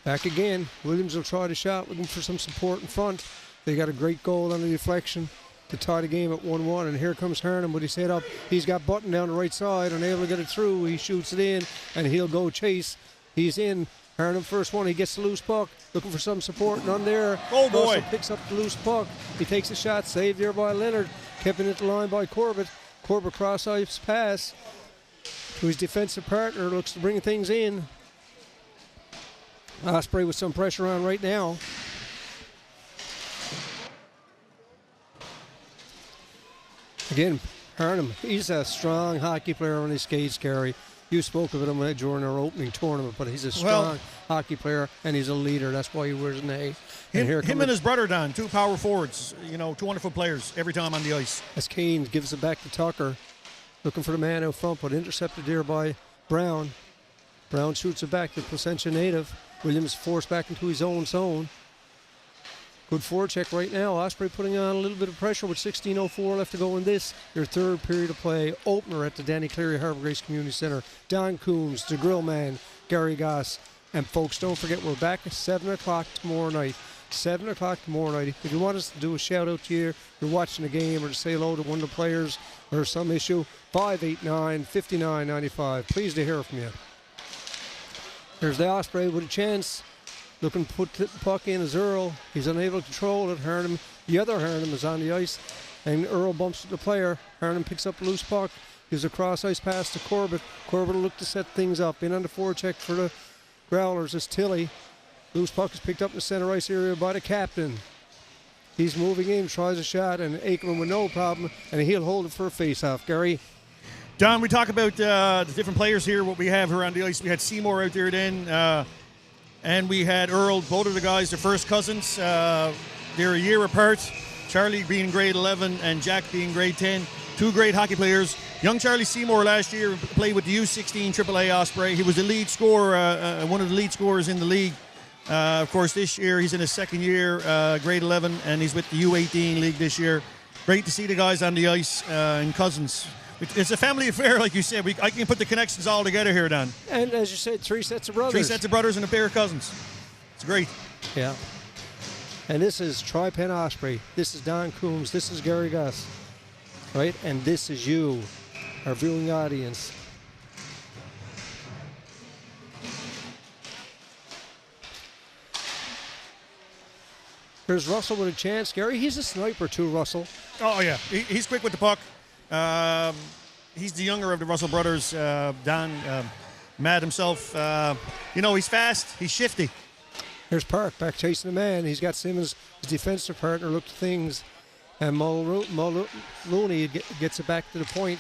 Back again. Williams will try the shot, looking for some support in front. They got a great goal on the deflection to tie the game at 1-1. And here comes Harnham with his head up. He's got Button down the right side, unable to get it through. He shoots it in, and he'll go chase. He's in. Harnham first one. He gets the loose puck, looking for some support. None there. Oh, boy. Russell picks up the loose puck. He takes a shot, saved there by Leonard. Kept it at the line by Corbett. Corbett cross-ice pass to his defensive partner. Looks to bring things in. Osprey with some pressure on right now. Again, Harnham, he's a strong hockey player on his skates, Gary. You spoke of him during our opening tournament, but he's a strong hockey player, and he's a leader. That's why he wears an A. Him and his brother, Don, 2 power forwards, 2 wonderful players every time on the ice. As Kane gives it back to Tucker, looking for the man out front, but intercepted there by Brown. Brown shoots it back to Placentia native. Williams forced back into his own zone. Good forecheck right now. Osprey putting on a little bit of pressure with 16:04 left to go in this. Your third period of play. Opener at the Danny Cleary Harbour Grace Community Centre. Don Coombs, the Grill Man, Gary Goss. And folks, don't forget, we're back at 7 o'clock tomorrow night. 7 o'clock tomorrow night. If you want us to do a shout out to you, you're watching the game, or to say hello to one of the players or some issue, 589-5995. Pleased to hear from you. There's the Osprey with a chance. Looking to put the puck in is Earl. He's unable to control it. Harnham, the other Harnham, is on the ice. And Earl bumps with the player. Harnham picks up a loose puck. Gives a cross-ice pass to Corbett. Corbett will look to set things up. In on the forecheck for the Growlers is Tilly. Loose puck is picked up in the center ice area by the captain. He's moving in, tries a shot, and Aikman with no problem, and he'll hold it for a face-off. Gary? Don, we talk about the different players here, what we have here on the ice. We had Seymour out there then. And we had Earl, both of the guys, they're first cousins. They're a year apart. Charlie being grade 11 and Jack being grade 10. Two great hockey players. Young Charlie Seymour last year played with the U16 AAA Osprey. He was the lead scorer, one of the lead scorers in the league. Of course, this year he's in his second year, grade 11, and he's with the U18 league this year. Great to see the guys on the ice and cousins. It's a family affair, like you said. I can put the connections all together here, Don. And as you said, 3 sets of brothers. 3 sets of brothers and a pair of cousins. It's great. Yeah. And this is TriPen Osprey. This is Don Coombs. This is Gary Goss. Right? And this is you, our viewing audience. There's Russell with a chance. Gary, he's a sniper too, Russell. Oh, yeah. He's quick with the puck. He's the younger of the Russell brothers. Don, Matt himself. He's fast. He's shifty. Here's Park back chasing the man. He's got Simmons, his defensive partner, look to things. And Mulrooney gets it back to the point.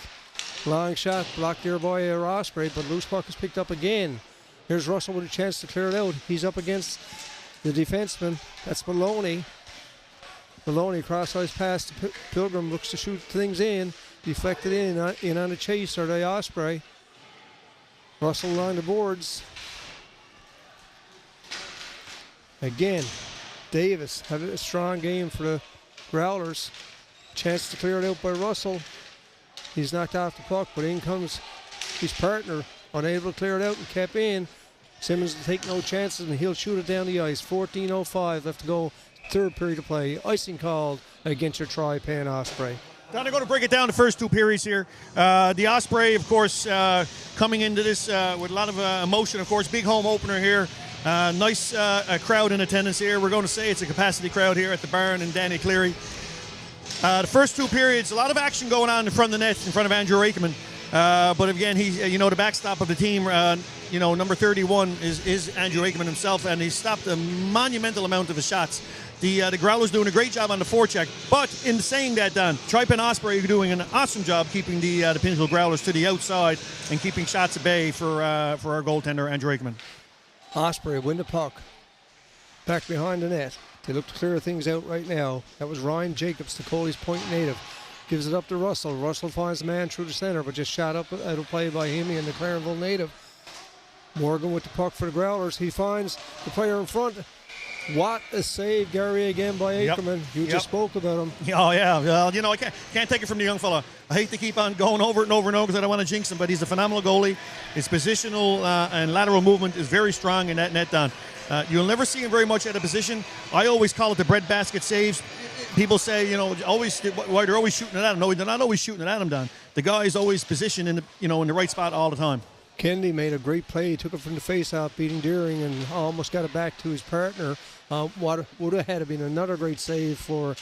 Long shot blocked there by Osprey, but loose puck is picked up again. Here's Russell with a chance to clear it out. He's up against the defenseman. That's Maloney. Maloney cross-ice pass to Pilgrim, looks to shoot things in. Deflected in on the chase, or the Osprey. Russell along the boards. Again, Davis had a strong game for the Growlers. Chance to clear it out by Russell. He's knocked off the puck, but in comes his partner, unable to clear it out and kept in. Simmons will take no chances, and he'll shoot it down the ice. 14:05 left to go. Third period of play. Icing called against your TriPen Osprey. Don, I'm going to break it down the first 2 periods here. The Osprey, of course, coming into this with a lot of emotion, of course. Big home opener here. Nice crowd in attendance here. We're going to say it's a capacity crowd here at the barn in Danny Cleary. The first 2 periods, a lot of action going on in front of the net, in front of Andrew Aikman. But again, he's the backstop of the team. Number 31 is Andrew Aikman himself, and he's stopped a monumental amount of his shots. The Growlers doing a great job on the forecheck. But in saying that, Don, TriPen Osprey are doing an awesome job keeping the Pinnacle Growlers to the outside and keeping shots at bay for our goaltender, Andrew Aikman. Osprey win the puck. Back behind the net. They look to clear things out right now. That was Ryan Jacobs, the Coley's Point native. Gives it up to Russell. Russell finds the man through the center, but just shot up out of play by him and the Clarenville native. Morgan with the puck for the Growlers. He finds the player in front. What a save, Gary, again by Ackerman. You just spoke about him. Oh, yeah. Well, I can't take it from the young fella. I hate to keep on going over it and over and over because I don't want to jinx him, but he's a phenomenal goalie. His positional and lateral movement is very strong in that net, Don. You'll never see him very much out of position. I always call it the breadbasket saves. People say, why they're always shooting it at him. No, they're not always shooting it at him, Don. The guy is always positioned in the right spot all the time. Kennedy made a great play. He took it from the face-off, beating Deering, and almost got it back to his partner. What would have had to been another great save for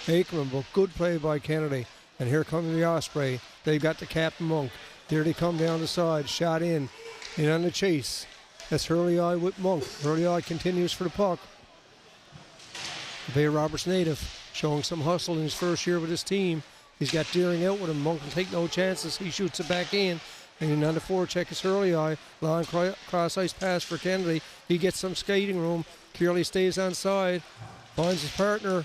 Aikman, but good play by Kennedy. And here comes the Osprey. They've got the Captain Monk. There they come down the side, shot in on the chase. That's Hurley-Eye with Monk. Hurley-Eye continues for the puck. Bay Roberts native showing some hustle in his first year with his team. He's got Deering out with him. Monk can take no chances. He shoots it back in. And on the forecheck is Hurley-Eye. Long cross-ice pass for Kennedy. He gets some skating room. Clearly stays on side. Finds his partner.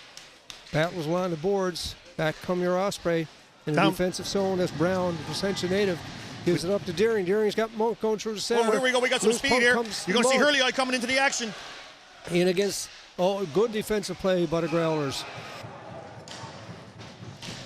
Battles along the boards. Back come your Osprey. In the defensive zone, that's Brown, the Placentia native. Gives it up to Deering. Deering's got Monk going through the center. Oh, here we go. We got some speed here. You're going to see Hurley-Eye coming into the action. In against Oh, good defensive play by the Growlers.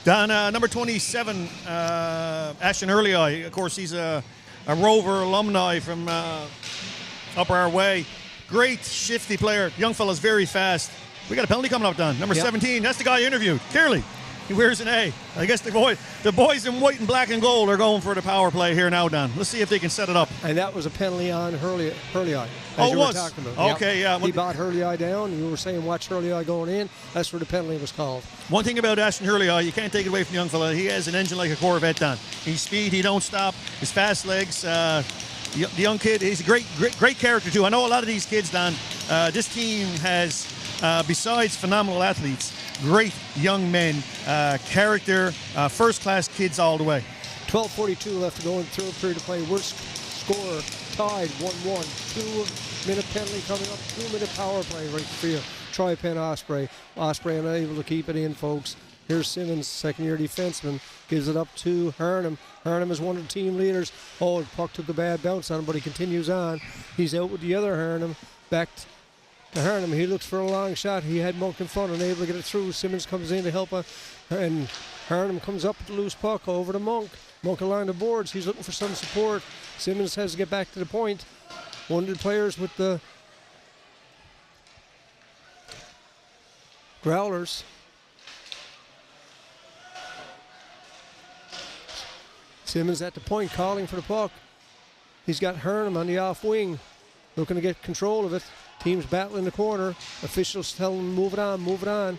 Down number 27, Ashton Hurley. Of course, he's a Rover alumni from up our way. Great, shifty player. Young fella's very fast. We got a penalty coming up, Don. Number 17, that's the guy you interviewed. Clearly, he wears an A. I guess the boys in white and black and gold are going for the power play here now, Don. Let's see if they can set it up. And that was a penalty on Hurley, as oh, you it were was? talking about. Okay, yeah. He brought Hurley down. You were saying watch Hurley going in. That's where the penalty was called. One thing about Ashton Hurley, you can't take it away from the young fella. He has an engine like a Corvette, Don. He's speed. He don't stop. His fast legs. The young kid, he's a great character, too. I know a lot of these kids, Don. This team has, besides phenomenal athletes, great young men, character, first-class kids all the way. 12:42 left to go in the third period of play. Worst score tied 1-1. 2-minute penalty coming up. 2-minute power play right for you. TriPen Osprey. Osprey unable to keep it in, folks. Here's Simmons, second-year defenseman, gives it up to Hurnham. Hurnham is one of the team leaders. Oh, the puck took a bad bounce on him, but he continues on. He's out with the other Hurnham. Back to Hurnham. He looks for a long shot. He had Monk in front, unable to get it through. Simmons comes in to help him, and Hurnham comes up with the loose puck over to Monk. Monk along the boards. He's looking for some support. Simmons has to get back to the point. One of the players with the Growlers. Simmons at the point calling for the puck. He's got Hurnham on the off wing, looking to get control of it. Team's battling the corner. Officials telling him move it on, move it on.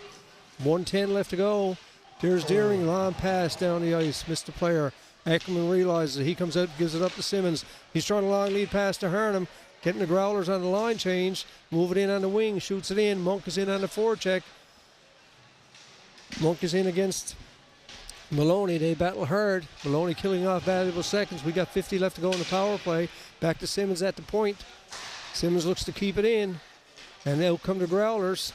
1:10 left to go. There's Deering, long pass down the ice, missed the player. Ackerman realizes it. He comes out, gives it up to Simmons. He's trying a long lead pass to Hurnham, getting the Growlers on the line change. Move it in on the wing, shoots it in. Monk is in on the forecheck. Monk is in against Maloney. They battle hard. Maloney killing off valuable seconds. We got 50 left to go in the power play. Back to Simmons at the point. Simmons looks to keep it in. And out come the Growlers.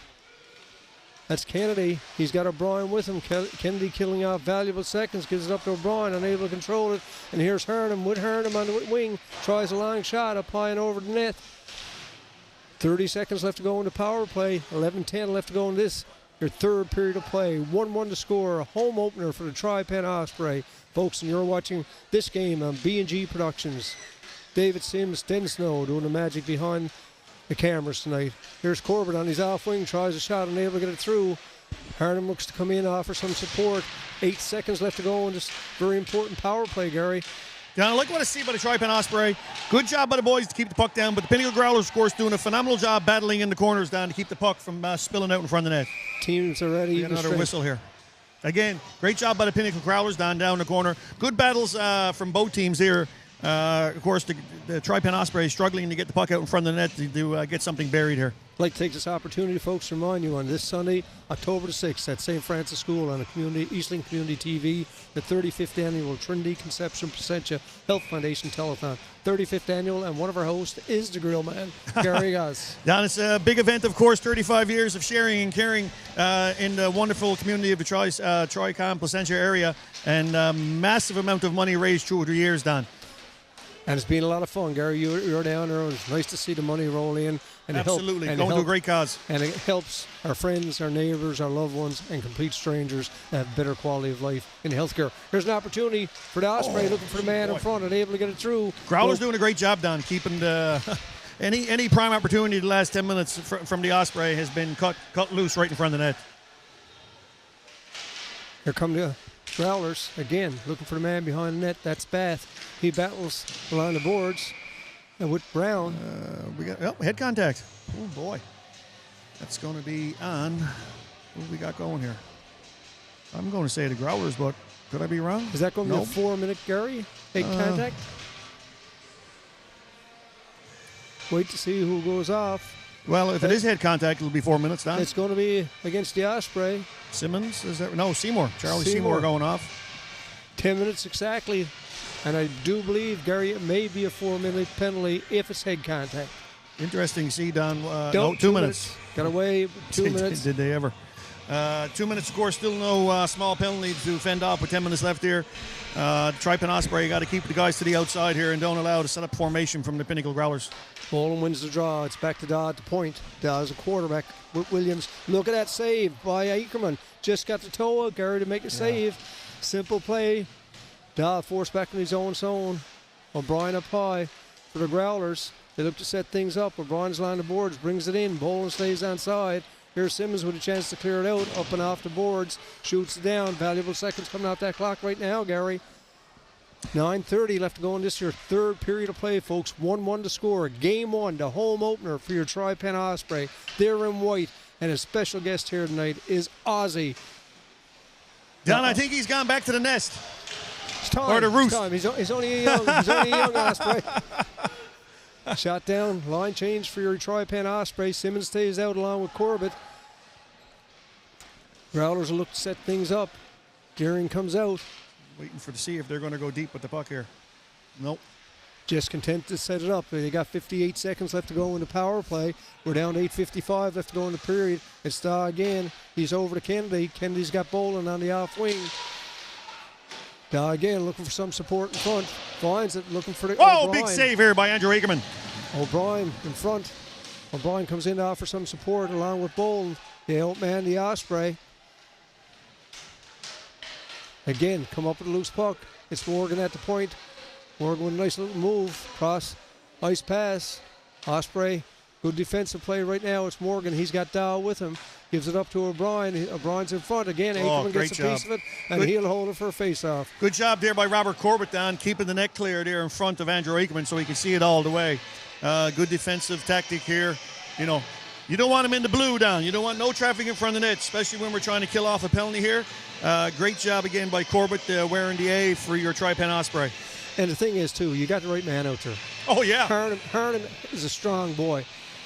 That's Kennedy. He's got O'Brien with him. Kennedy killing off valuable seconds. Gives it up to O'Brien. Unable to control it. And here's Hurnham with Hurnham on the wing. Tries a long shot. Applying over the net. 30 seconds left to go in the power play. 11:10 left to go in this. Your third period of play. 1-1 to score. A home opener for the TriPen Osprey. Folks, and you're watching this game on B&G Productions. David Sims, Den Snow doing the magic behind the cameras tonight. Here's Corbett on his off wing. Tries a shot, unable to get it through. Hurnham looks to come in, offer some support. 8 seconds left to go in this very important power play, Gary. Yeah, I like what I see by the TriPen Osprey. Good job by the boys to keep the puck down, but the Pinnacle Growlers, of course, doing a phenomenal job battling in the corners down to keep the puck from spilling out in front of the net. Teams are ready. Another whistle here. Again, great job by the Pinnacle Growlers down the corner. Good battles from both teams here. Of course, the TriPen Osprey is struggling to get the puck out in front of the net to get something buried here. I'd like to take this opportunity, folks, to remind you on this Sunday, October the 6th, at St. Francis School on Eastland Community TV, the 35th Annual Trinity Conception Placentia Health Foundation Telethon. 35th Annual, and one of our hosts is the Grill Man, Gary Goss. Don, it's a big event, of course, 35 years of sharing and caring in the wonderful community of the Tri-Con Placentia area, and a massive amount of money raised through the years, Don. And it's been a lot of fun, Gary. You're down there. It's nice to see the money roll in. And Absolutely, going to a great cause. And it helps our friends, our neighbors, our loved ones, and complete strangers have better quality of life in healthcare. Here's an opportunity for the Osprey, looking for the man in front and able to get it through. Growlers doing a great job, Don, keeping the any prime opportunity the last 10 minutes from the Osprey has been cut loose right in front of the net. Here come the Growlers again, looking for the man behind the net. That's Bath. He battles along the boards. And with Brown. We got head contact. Oh, boy. That's going to be on. What do we got going here? I'm going to say the Growlers, but could I be wrong? Is that going to be a 4-minute, Gary? Head contact? Wait to see who goes off. Well, if it is head contact, it'll be 4 minutes, Don. It's going to be against the Osprey. Simmons? Is that? No, Seymour. Charlie Seymour going off. 10 minutes exactly. And I do believe, Gary, it may be a 4-minute penalty if it's head contact. Interesting to see, Don. No, 2 minutes. Got away 2 minutes. Did they ever? 2 minutes score, still no small penalty to fend off with 10 minutes left here. TriPen Osprey got to keep the guys to the outside here and don't allow to set up formation from the Pinnacle Growlers. Boland wins the draw. It's back to Dodd at the point. Dodd is a quarterback with Williams. Look at that save by Ackerman. Just got the toe out, Gary, to make the save. Simple play. Dodd forced back in his own zone. O'Brien up high for the Growlers. They look to set things up. O'Brien's line the boards, brings it in. Boland stays on side. Here's Simmons with a chance to clear it out. Up and off the boards. Shoots it down. Valuable seconds coming out that clock right now, Gary. 9:30 left to go in this your third period of play, folks. 1-1 to score. Game 1, the home opener for your TriPen Osprey. They're in white. And a special guest here tonight is Ozzy. Don, I think he's gone back to the nest. It's time. Or the roost. It's time. He's only a young Osprey. Shot down. Line change for your TriPen Osprey. Simmons stays out along with Corbett. Growlers will look to set things up. Gearing comes out. Waiting to see if they're going to go deep with the puck here. Nope. Just content to set it up. They got 58 seconds left to go in the power play. We're down to 8:55 left to go in the period. It's Daw again. He's over to Kennedy. Kennedy's got Boland on the off wing. Daw again looking for some support in front. Finds it, looking for the O'Brien. Big save here by Andrew Ackerman. O'Brien in front. O'Brien comes in to offer some support along with Boland. They outman the Osprey. Again, come up with a loose puck. It's Morgan at the point. Morgan with a nice little move. Cross, ice pass. Osprey, good defensive play right now. It's Morgan. He's got Dow with him. Gives it up to O'Brien. O'Brien's in front. Again, Ackerman gets a piece of it, and he'll hold it for a face-off. Good job there by Robert Corbett, Don, keeping the net clear there in front of Andrew Ackerman so he can see it all the way. Good defensive tactic here. You know, you don't want him in the blue, Don. You don't want no traffic in front of the net, especially when we're trying to kill off a penalty here. Great job again by Corbett wearing the A for your TriPen Osprey. And the thing is, too, you got the right man out there. Oh, yeah. Harnum is a strong boy.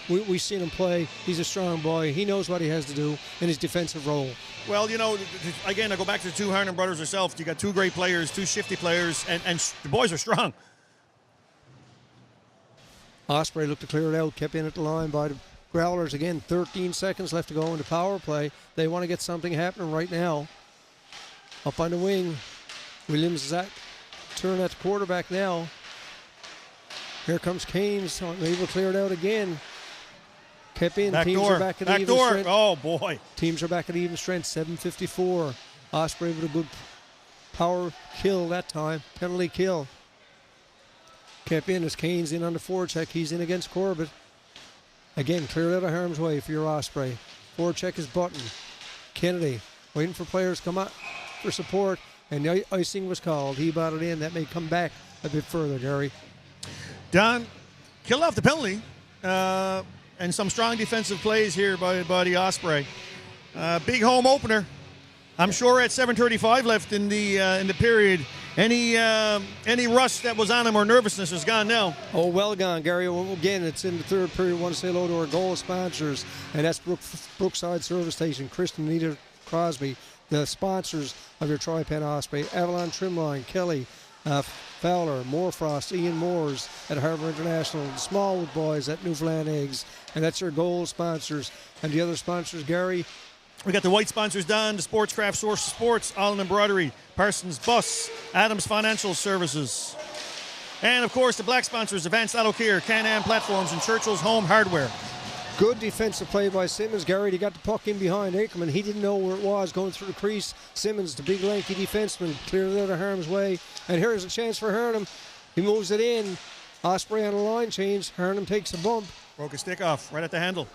We've seen him play. He's a strong boy. He knows what he has to do in his defensive role. Well, you know, again, I go back to the two Harnum brothers herself. You got two great players, two shifty players, and the boys are strong. Osprey looked to clear it out, kept in at the line by the Growlers. Again, 13 seconds left to go in the power play. They want to get something happening right now. Up on the wing, Williams is at turn at the quarterback now. Here comes Canes, able to clear it out again. Kept in. Back Teams door. are back at Back even door. strength. Oh, boy. Teams are back at even strength. 7:54. Osprey with a good power kill that time. Penalty kill. Kept in as Canes in on the forecheck. He's in against Corbett. Again, clear out of harm's way for your Osprey. Forecheck is Button. Kennedy waiting for players to come out for support. And the icing was called. He bought it in. That may come back a bit further, Gary. Don, killed off the penalty. And some strong defensive plays here by the Osprey. Big home opener. I'm sure at 7:35 left in the period, any rust that was on him or nervousness is gone now. Oh, well gone, Gary. Well, again, it's in the third period. I want to say hello to our goal sponsors, and that's Brookside Service Station, Kristen and Anita Crosby, the sponsors of your TriPen Osprey, Avalon Trimline, Kelly, Fowler, Moorfrost, Ian Moores at Harbour International, the Smallwood Boys at Newfoundland Eggs, and that's your gold sponsors. And the other sponsors, Gary. We got the white sponsors, Don, the Sportscraft Source of Sports, Allen Embroidery, Parsons Bus, Adams Financial Services. And, of course, the black sponsors, Advanced Auto Care, Can-Am Platforms, and Churchill's Home Hardware. Good defensive play by Simmons. Gary, he got the puck in behind Ackerman. He didn't know where it was going through the crease. Simmons, the big lanky defenseman, cleared it out of harm's way. And here's a chance for Harnum. He moves it in. Osprey on a line change. Harnum takes a bump. Broke a stick off right at the handle.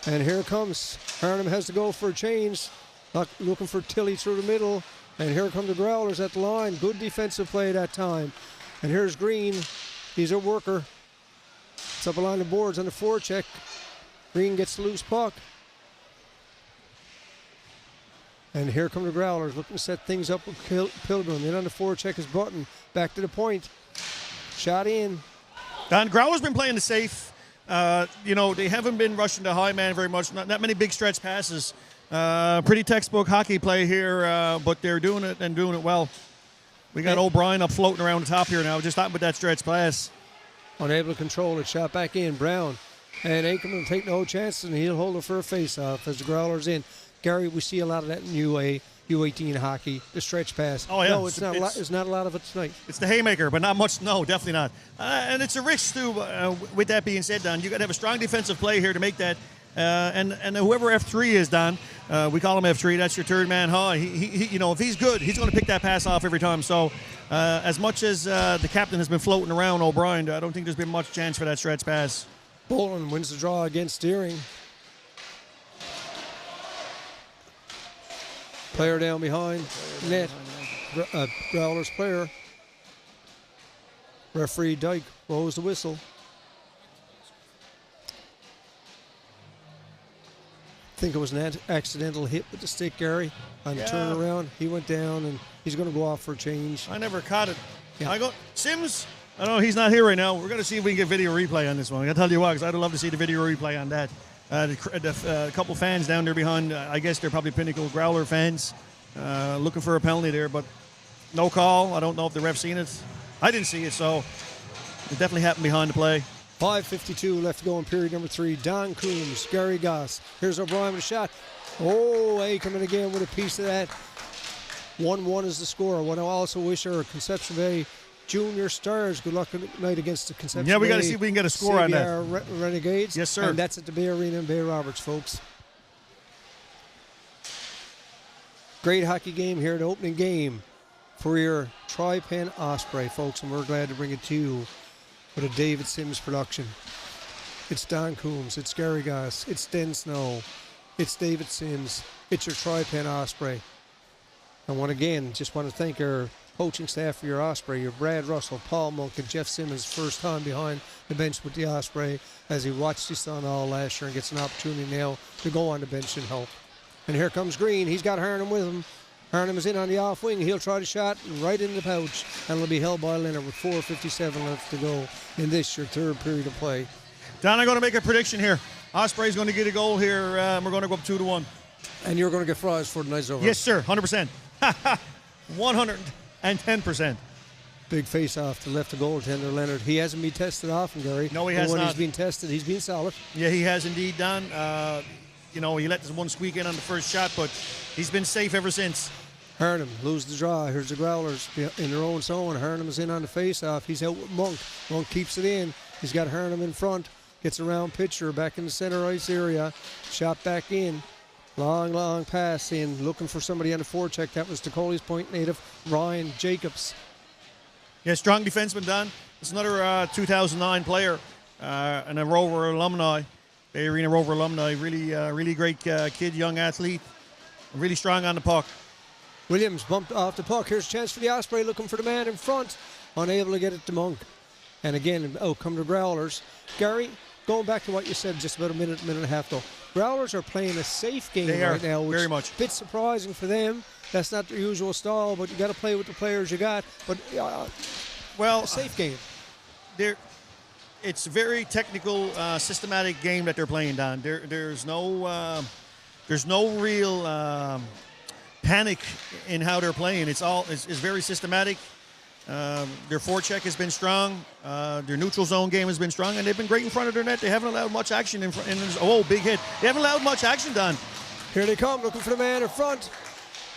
And here it comes. Harnum has to go for a change. Looking for Tilly through the middle. And here come the Growlers at the line. Good defensive play that time. And here's Green. He's a worker. It's up along the boards on the forecheck. Green gets the loose puck. And here come the Growlers looking to set things up with Pilgrim. In on the forecheck is Button. Back to the point. Shot in. Don, Growler's been playing the safe. They haven't been rushing the high man very much. Not many big stretch passes. Pretty textbook hockey play here, but they're doing it and doing it well. We got O'Brien up floating around the top here now. Just stopping with that stretch pass. Unable to control it. Shot back in. Brown. And Ackerman will take no chances, and he'll hold it for a face-off as the Growlers in. Gary, we see a lot of that in U18 hockey, the stretch pass. Oh, yeah. No, it's not. It's not a lot of it tonight. It's the haymaker, but not much. No, definitely not. And it's a risk too. With that being said, Don, you got to have a strong defensive play here to make that. And whoever F3 is, Don, we call him F3. That's your third man high. He you know, if he's good, he's going to pick that pass off every time. So, as much as the captain has been floating around O'Brien, I don't think there's been much chance for that stretch pass. Bolin wins the draw against Deering. Player down behind net. Growlers player. Referee Dyke blows the whistle. I think it was an accidental hit with the stick, Gary. On the turnaround, he went down, and he's going to go off for a change. I never caught it. Yeah. Sims. I know he's not here right now. We're going to see if we can get video replay on this one. I'll tell you what, because I'd love to see the video replay on that. A couple fans down there behind, I guess they're probably Pinnacle Growler fans, looking for a penalty there, but no call. I don't know if the ref's seen it. I didn't see it, so it definitely happened behind the play. 5:52 left to go in period number 3. Don Coombs, Gary Goss. Here's O'Brien with a shot. Oh, Ackerman again with a piece of that. 1-1 is the score. I want to also wish our Conception Bay Junior Stars good luck tonight against the Conception Yeah, we got to Bay see if we can get a score on that. Renegades. Yes, sir. And that's at the Bay Arena in Bay Roberts, folks. Great hockey game here, the opening game for your TriPen Osprey, folks, and we're glad to bring it to you with a David Sims production. It's Don Coombs, it's Gary Goss, it's Den Snow, it's David Sims, it's your TriPen Osprey. And once again, just want to thank our coaching staff for your Osprey, your Brad Russell, Paul Monk, and Jeff Simmons, first time behind the bench with the Osprey as he watched his son all last year and gets an opportunity now to go on the bench and help. And here comes Green. He's got Harnham with him. Harnham is in on the off wing. He'll try the shot right in the pouch, and it'll be held by Leonard with 4:57 left to go in this, your third period of play. Don, I'm going to make a prediction here. Osprey's going to get a goal here. We're going to go up 2-1. And you're going to get fries for the night's over. Yes, sir. 100%. 110%. Big face off to left the goaltender, Leonard. He hasn't been tested often, Gary. No, he has when not. He's been tested, he's been solid. Yeah, he has indeed, Don. You know, he let this one squeak in on the first shot, but he's been safe ever since. Harnham loses the draw. Here's the Growlers in their own zone. Harnham is in on the face-off. He's out with Monk. Monk keeps it in. He's got Harnham in front. Gets around pitcher back in the center ice area. Shot back in. Long pass in. Looking for somebody on the forecheck. That was Coley's Point native, Ryan Jacobs. Yeah, strong defenseman, Don. It's another 2009 player and a Rover alumni. Bay Arena Rover alumni. Really great kid, young athlete. Really strong on the puck. Williams bumped off the puck. Here's a chance for the Osprey, looking for the man in front. Unable to get it to Monk. And again, out come the Growlers. Gary, going back to what you said just about a minute and a half ago. Growlers are playing a safe game right now, which very much. is a bit surprising for them. That's not their usual style, but you got to play with the players you got. But well, a safe game. It's a very technical, systematic game that they're playing, Don. There's no real panic in how they're playing. It's very systematic. Their forecheck has been strong. Their neutral zone game has been strong, and they've been great in front of their net. They haven't allowed much action in front. Big hit. They haven't allowed much action, Don. Here they come, looking for the man in front.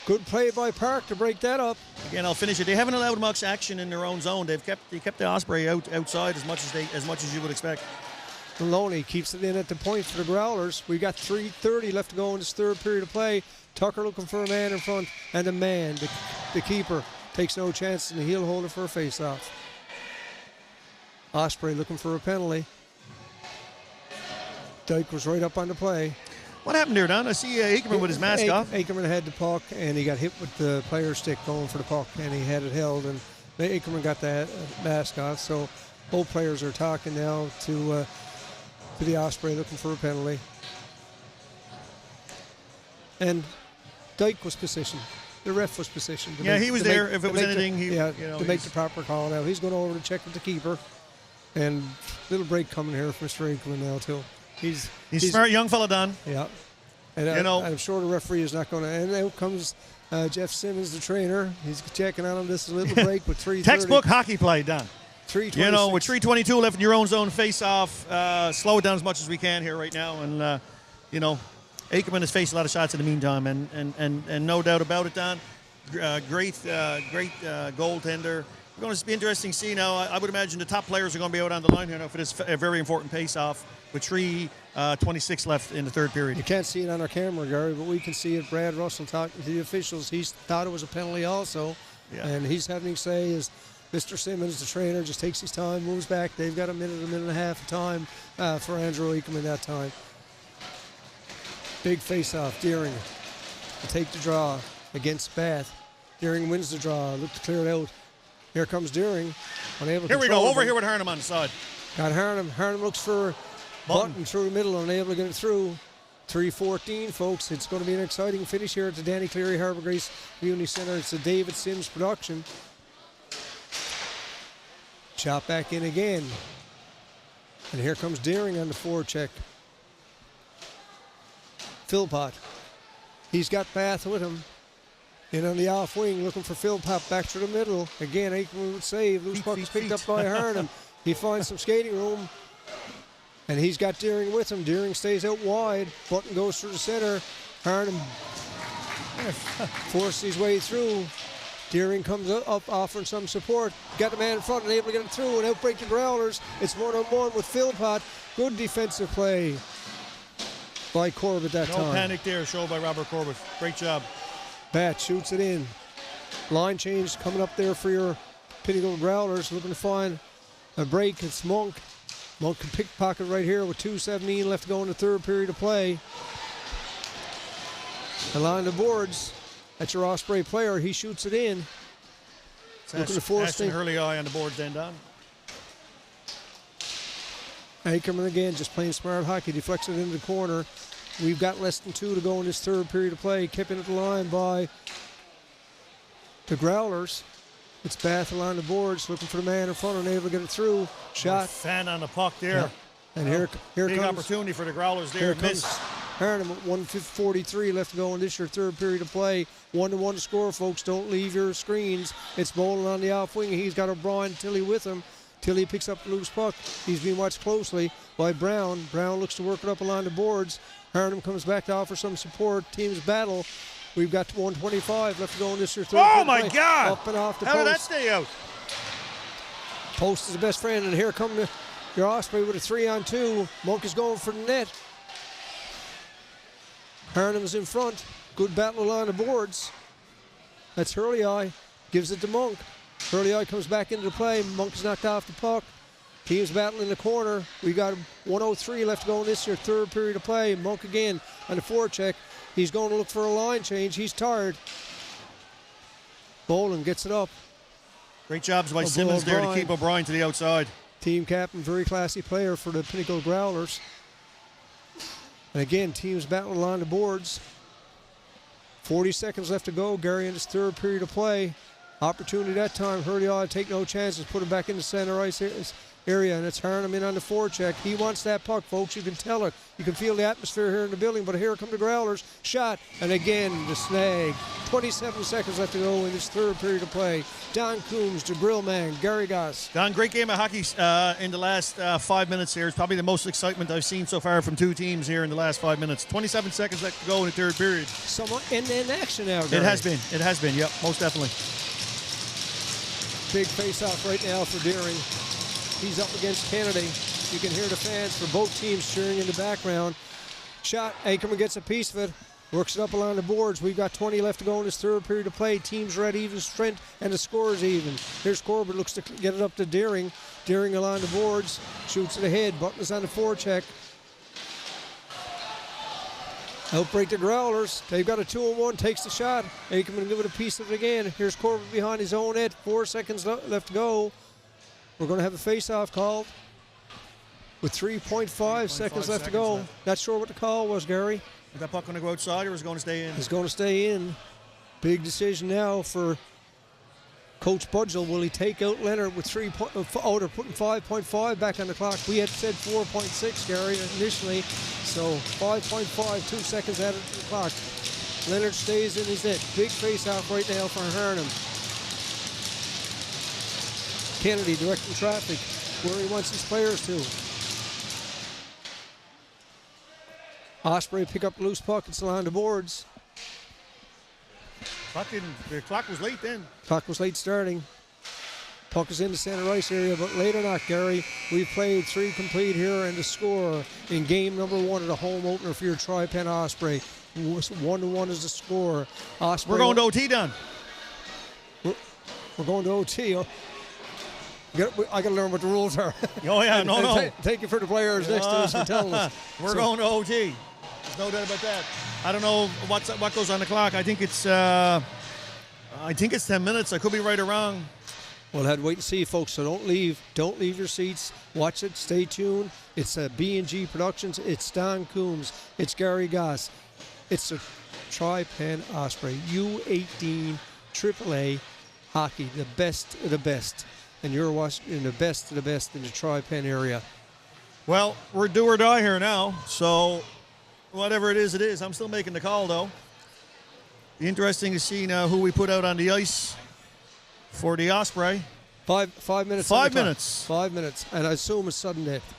Good play by Park to break that up. Again, I'll finish it. They haven't allowed much action in their own zone. They kept the Osprey outside as much as you would expect. Maloney keeps it in at the point for the Growlers. We got 3:30 left to go in this third period of play. Tucker looking for a man in front, and the man, the keeper, takes no chance, and he'll hold it for a face-off. Osprey looking for a penalty. Dyke was right up on the play. What happened there, Don? I see Ackerman with his mask off. Ackerman had the puck, and he got hit with the player stick going for the puck, and he had it held, and Ackerman got that mask off. So both players are talking now to the Osprey looking for a penalty. And Dyke was positioned. The ref was positioned. He was there. If it was anything, to make the proper call now. He's going over to check with the keeper. And little break coming here for Mr. Ackerman now, too. He's smart young fella, Don. Yeah. And I'm sure the referee is not going to. And out comes Jeff Simmons, the trainer. He's checking on him. This is a little break with 3:30. Textbook hockey play, Don. 3:26. With 3:22 left in your own zone, face off. Slow it down as much as we can here right now, and Ackerman has faced a lot of shots in the meantime, and no doubt about it, Don. Great goaltender. It's going to be interesting to see now. I would imagine the top players are going to be out on the line here now for this very important face-off with 3:26 left in the third period. You can't see it on our camera, Gary, but we can see it. Brad Russell talking to the officials. He thought it was a penalty also, and he's having to say is Mr. Simmons, the trainer, just takes his time, moves back. They've got a minute and a half of time for Andrew Ackerman that time. Big face-off. Deering to take the draw against Bath. Deering wins the draw. Look to clear it out. Here comes Deering. Unable to Here we go. Over here with Harnham on the side. Got Harnham. Harnham looks for Button through the middle. Unable to get it through. 3:14, folks. It's going to be an exciting finish here at the Danny Cleary Harbour Grace Community Centre. It's a David Sims production. Shot back in again. And here comes Deering on the forecheck. Philpott. He's got Bath with him. In on the off wing, looking for Philpott back through the middle. Again, Aikman would save. Loose puck is picked up by Harnham. He finds some skating room. And he's got Deering with him. Deering stays out wide. Button goes through the center. Harnham forces his way through. Deering comes up offering some support. Got the man in front and able to get it through and outbreak the Growlers. It's 1-on-1 with Philpott. Good defensive play by Corbett that time. No panic there, show by Robert Corbett. Great job. Bat shoots it in. Line change coming up there for your Pinnacle Growlers. Looking to find a break. It's Monk. Monk can pickpocket right here with 2:17 left to go in the third period of play. Along the boards. That's your Osprey player. He shoots it in. Looking to force Ashton Hurley eye on the boards then, Don. Ackerman again just playing smart hockey. Deflects it into the corner. We've got less than 2 to go in this third period of play. Kept at the line by the Growlers. It's Bath along the boards, looking for the man in front, unable to get it through. Shot. Fan on the puck there. Yeah. And here big comes opportunity for the Growlers there. Here comes Harnham at 1:43 left to go in this your third period of play. 1-1 to score, folks. Don't leave your screens. It's Boland on the off wing. He's got O'Brien Tilly with him. Tilly picks up the loose puck. He's being watched closely by Brown. Brown looks to work it up along the boards. Harnham comes back to offer some support. Teams battle. We've got 1:25 left to go in this your third period. Oh my God! Up and off the How post. did that stay out? Post is the best friend, and here come your Osprey with a 3-on-2. Monk is going for the net. Harnham's in front. Good battle along the boards. That's Hurley. Gives it to Monk. Hurley comes back into the play. Monk is knocked off the puck. Teams battle in the corner. We got 1:03 left to go in this your third period of play. Monk again on the forecheck. He's going to look for a line change. He's tired. Boland gets it up. Great jobs by Simmons there to keep O'Brien to the outside. Team captain, very classy player for the Pinnacle Growlers. And again, teams battling along the boards. 40 seconds left to go. Gary in his third period of play. Opportunity that time. Hurley ought to take no chances. Put him back in the center ice area, and it's Harnham in on the forecheck. He wants that puck, folks. You can tell it. You can feel the atmosphere here in the building, but here come the Growlers. Shot, and again, the snag. 27 seconds left to go in this third period of play. Don Coombs, the grill man, Gary Goss. Don, great game of hockey in the last 5 minutes here. It's probably the most excitement I've seen so far from two teams here in the last 5 minutes. 27 seconds left to go in the third period. Somewhat in action now, Gary. It has been, yep, most definitely. Big face-off right now for Deering. He's up against Kennedy. You can hear the fans for both teams cheering in the background. Shot, Ackerman gets a piece of it. Works it up along the boards. We've got 20 left to go in this third period of play. Teams are at even strength, and the score is even. Here's Corbett, looks to get it up to Deering. Deering along the boards, shoots it ahead. Button is on the forecheck. Outbreak the Growlers. They've got a 2-on-1, takes the shot. Ackerman give it a piece of it again. Here's Corbett behind his own net. 4 seconds left to go. We're going to have a face-off called with 3.5 seconds left to go. Not sure what the call was, Gary. Is that puck going to go outside or is it going to stay in? It's going to stay in. Big decision now for Coach Budgell. Will he take out Leonard with they're putting 5.5 back on the clock. We had said 4.6, Gary, initially. So 5.5, 2 seconds added to the clock. Leonard stays in his net. Big face-off right now for Harnham. Kennedy directing traffic where he wants his players to. Osprey pick up the loose puck. It's along the boards. The clock was late then. Clock was late starting. Puck is in the center ice area, but late or not, Gary, we've played 3 complete here and the score in game number 1 of the home opener for your TriPen Osprey. 1-1 is the score. Osprey, We're going to OT, Don. We're going to OT. I got to learn what the rules are. Oh, yeah, no. Thank you for the players next to us for telling us. We're going to OT. There's no doubt about that. I don't know what goes on the clock. I think it's 10 minutes. I could be right or wrong. We'll have to wait and see, folks. So don't leave your seats. Watch it. Stay tuned. It's B&G Productions. It's Don Coombs. It's Gary Goss. It's the TriPen Osprey U18 AAA hockey, the best of the best. And you're watching the best of the best in the TriPen area. Well, we're do or die here now. So whatever it is. I'm still making the call, though. Be interesting to see now who we put out on the ice for the Osprey. 5 minutes. 5 minutes. 5 minutes. And I assume it's sudden death.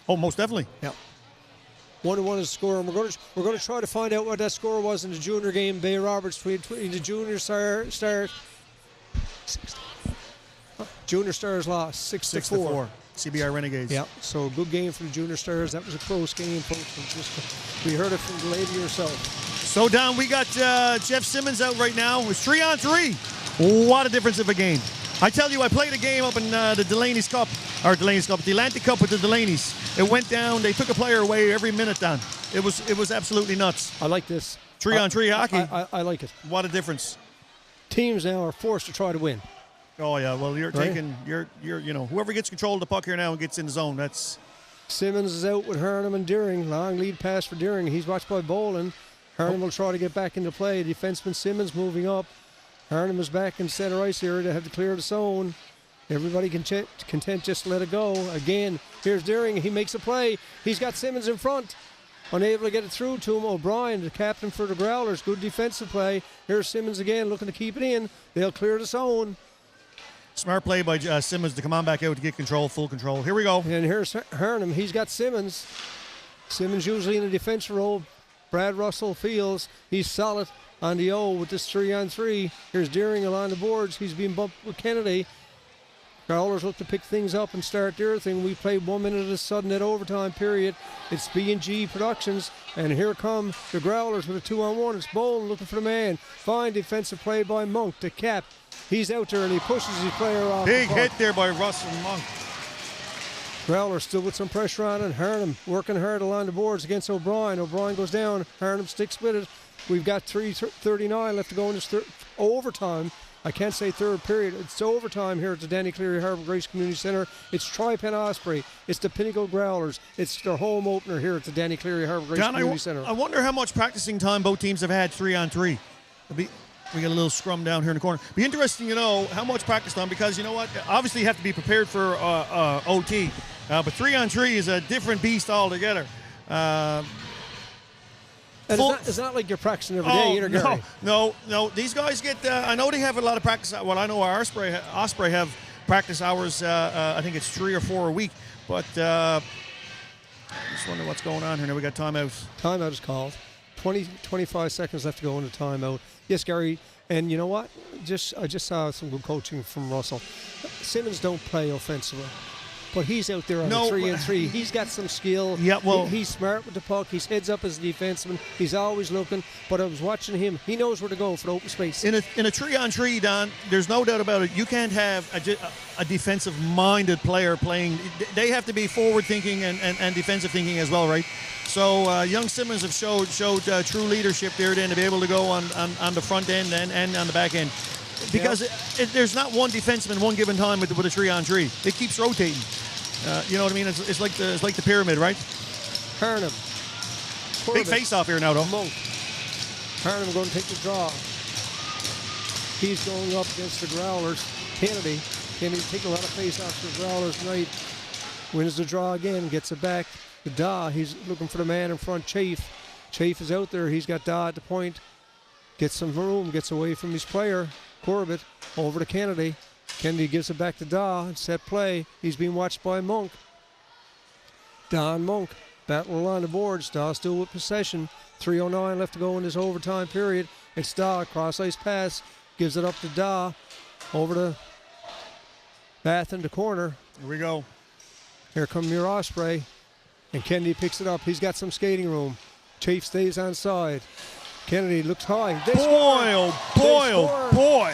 Oh, most definitely. Yeah. 1-1 is the score, and we're going to try to find out what that score was in the junior game. Bay Roberts between the junior stars. Junior Stars lost 6-4. CBR Renegades. Yeah. So good game for the junior stars. That was a close game, folks. We heard it from the lady herself. So Don, we got Jeff Simmons out right now. It's 3-on-3. What a difference of a game. I tell you, I played a game up in the the Atlantic Cup with the Delaney's. It went down. They took a player away every minute, Don. It was absolutely nuts. I like this. 3-on-3 hockey. I like it. What a difference. Teams now are forced to try to win. Oh yeah, well you're right? taking whoever gets control of the puck here now and gets in the zone. That's Simmons is out with Hernham and Deering. Long lead pass for Deering. He's watched by Boland. Hernham will try to get back into play. Defenseman Simmons moving up. Hernham is back in center ice area to have to clear the zone. Everybody content just to let it go. Again, here's Deering. He makes a play. He's got Simmons in front. Unable to get it through to him. O'Brien, the captain for the Growlers. Good defensive play. Here's Simmons again looking to keep it in. They'll clear the zone. smart play by Simmons to come on back out to get control, full control. Here we go. And here's Hernham. He's got Simmons. Simmons usually in the defensive role. Brad Russell feels he's solid on the O with this 3-on-3. Here's Deering along the boards. He's being bumped with Kennedy. Growlers look to pick things up and start their thing. We played 1 minute of the sudden net overtime period. It's B&G Productions, and here come the Growlers with a 2-on-1. It's Boland looking for the man. Fine defensive play by Monk to cap. He's out there and he pushes his player off. Big hit there by Russell Monk. Growlers still with some pressure on it. Hernham working hard along the boards against O'Brien. O'Brien goes down. Hernham sticks with it. We've got 3:39 left to go in this overtime. I can't say third period. It's overtime here at the Danny Cleary Harbour Grace Community Centre. It's TriPen Osprey. It's the Pinnacle Growlers. It's their home opener here at the Danny Cleary Harbour Grace Community Centre. I wonder how much practicing time both teams have had 3-on-3. We got a little scrum down here in the corner. Be interesting to know how much practice time, because you know what? Obviously you have to be prepared for OT. But 3-on-3 is a different beast altogether. And it's not like you're practicing every day either, Gary. No. These guys get, I know they have a lot of practice. Well, I know our Osprey have practice hours, I think it's 3 or 4 a week. But I just wonder what's going on here. Now we got timeouts. Timeout is called. 25 seconds left to go into timeout. Yes, Gary. And you know what? I just saw some good coaching from Russell. Simmons don't play offensively, but he's out there on the 3-on-3. He's got some skill. Yeah, well, he's smart with the puck. He's heads up as a defenseman. He's always looking. But I was watching him. He knows where to go for the open space. In a 3-on-3, Don, there's no doubt about it. You can't have a defensive-minded player playing. They have to be forward-thinking and defensive thinking as well, right? So young Simmons have showed true leadership there then to be able to go on the front end and on the back end. Because there's not one defenseman one given time with a 3-on-3. It keeps rotating. You know what I mean? It's like the pyramid, right? Hernham. Big face-off here now, though. Monk. Hernham going to take the draw. He's going up against the Growlers. Kennedy take a lot of face-offs for the Growlers tonight. Wins the draw again, gets it back. The Daw, he's looking for the man in front, Chafe. Chafe is out there. He's got Daw at the point. Gets some room, gets away from his player. Corbett over to Kennedy. Kennedy gives it back to Daw. Set play. He's being watched by Monk. Don Monk Battle along the boards. Daw still with possession. 3:09 left to go in this overtime period. It's Daw, cross-ice pass. Gives it up to Daw. Over to Bath in the corner. Here we go. Here come your Osprey. And Kennedy picks it up. He's got some skating room. Chief stays on side. Kennedy looks high. They Boy, score. oh boy, oh boy.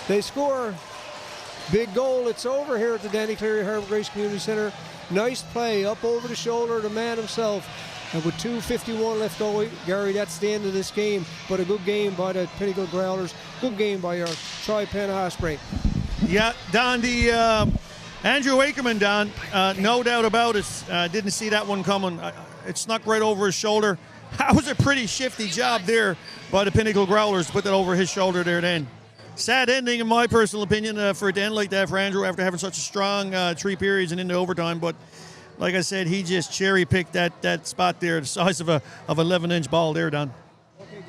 They score. Big goal. It's over here at the Danny Cleary Harbour Grace Community Centre. Nice play up over the shoulder of the man himself. And with 2:51 left to go, Gary, that's the end of this game. But a good game by the Pinnacle Growlers. Good game by your TriPen Osprey. Yeah, Don, the Andrew Ackerman, Don, no doubt about it, didn't see that one coming. It snuck right over his shoulder. That was a pretty shifty job there by the Pinnacle Growlers to put that over his shoulder there then. Sad ending, in my personal opinion, for it to end like that for Andrew after having such a strong 3 periods and into overtime. But like I said, he just cherry-picked that spot there, the size of a 11-inch ball there, Don. Okay,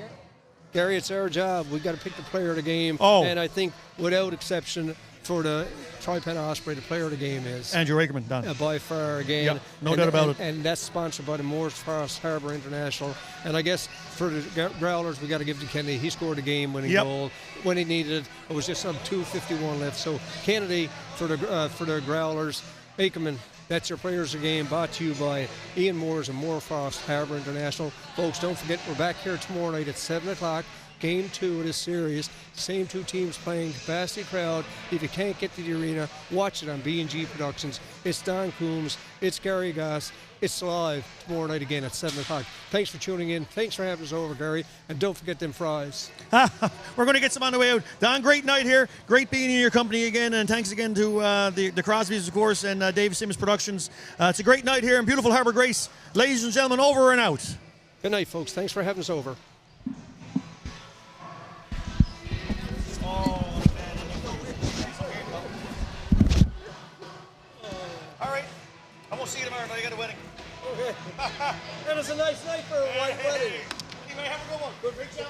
Gary, it's our job. We've got to pick the player of the game. Oh. And I think, without exception, for the TriPen Osprey, the player of the game is Andrew Ackerman, Don. by far again. Yeah, no doubt about it. And that's sponsored by the Moores Frost Harbour International. And I guess for the Growlers, we got to give to Kennedy. He scored a game-winning goal when he needed it. It was just some 2:51 left. So Kennedy for the Growlers. Ackerman, that's your players of the game, brought to you by Ian Moores and Moore Frost Harbour International. Folks, don't forget, we're back here tomorrow night at 7 o'clock. Game 2 of this series. Same 2 teams playing, capacity crowd. If you can't get to the arena, watch it on B&G Productions. It's Don Coombs. It's Gary Goss. It's live tomorrow night again at 7 o'clock. Thanks for tuning in. Thanks for having us over, Gary. And don't forget them fries. We're going to get some on the way out. Don, great night here. Great being in your company again. And thanks again to the Crosbys, of course, and Dave Simmons Productions. It's a great night here in beautiful Harbour Grace. Ladies and gentlemen, over and out. Good night, folks. Thanks for having us over. All right. I won't see you tomorrow. I got a wedding. Okay. That was a nice night for a white wedding. You may have a good one. Good. Great job.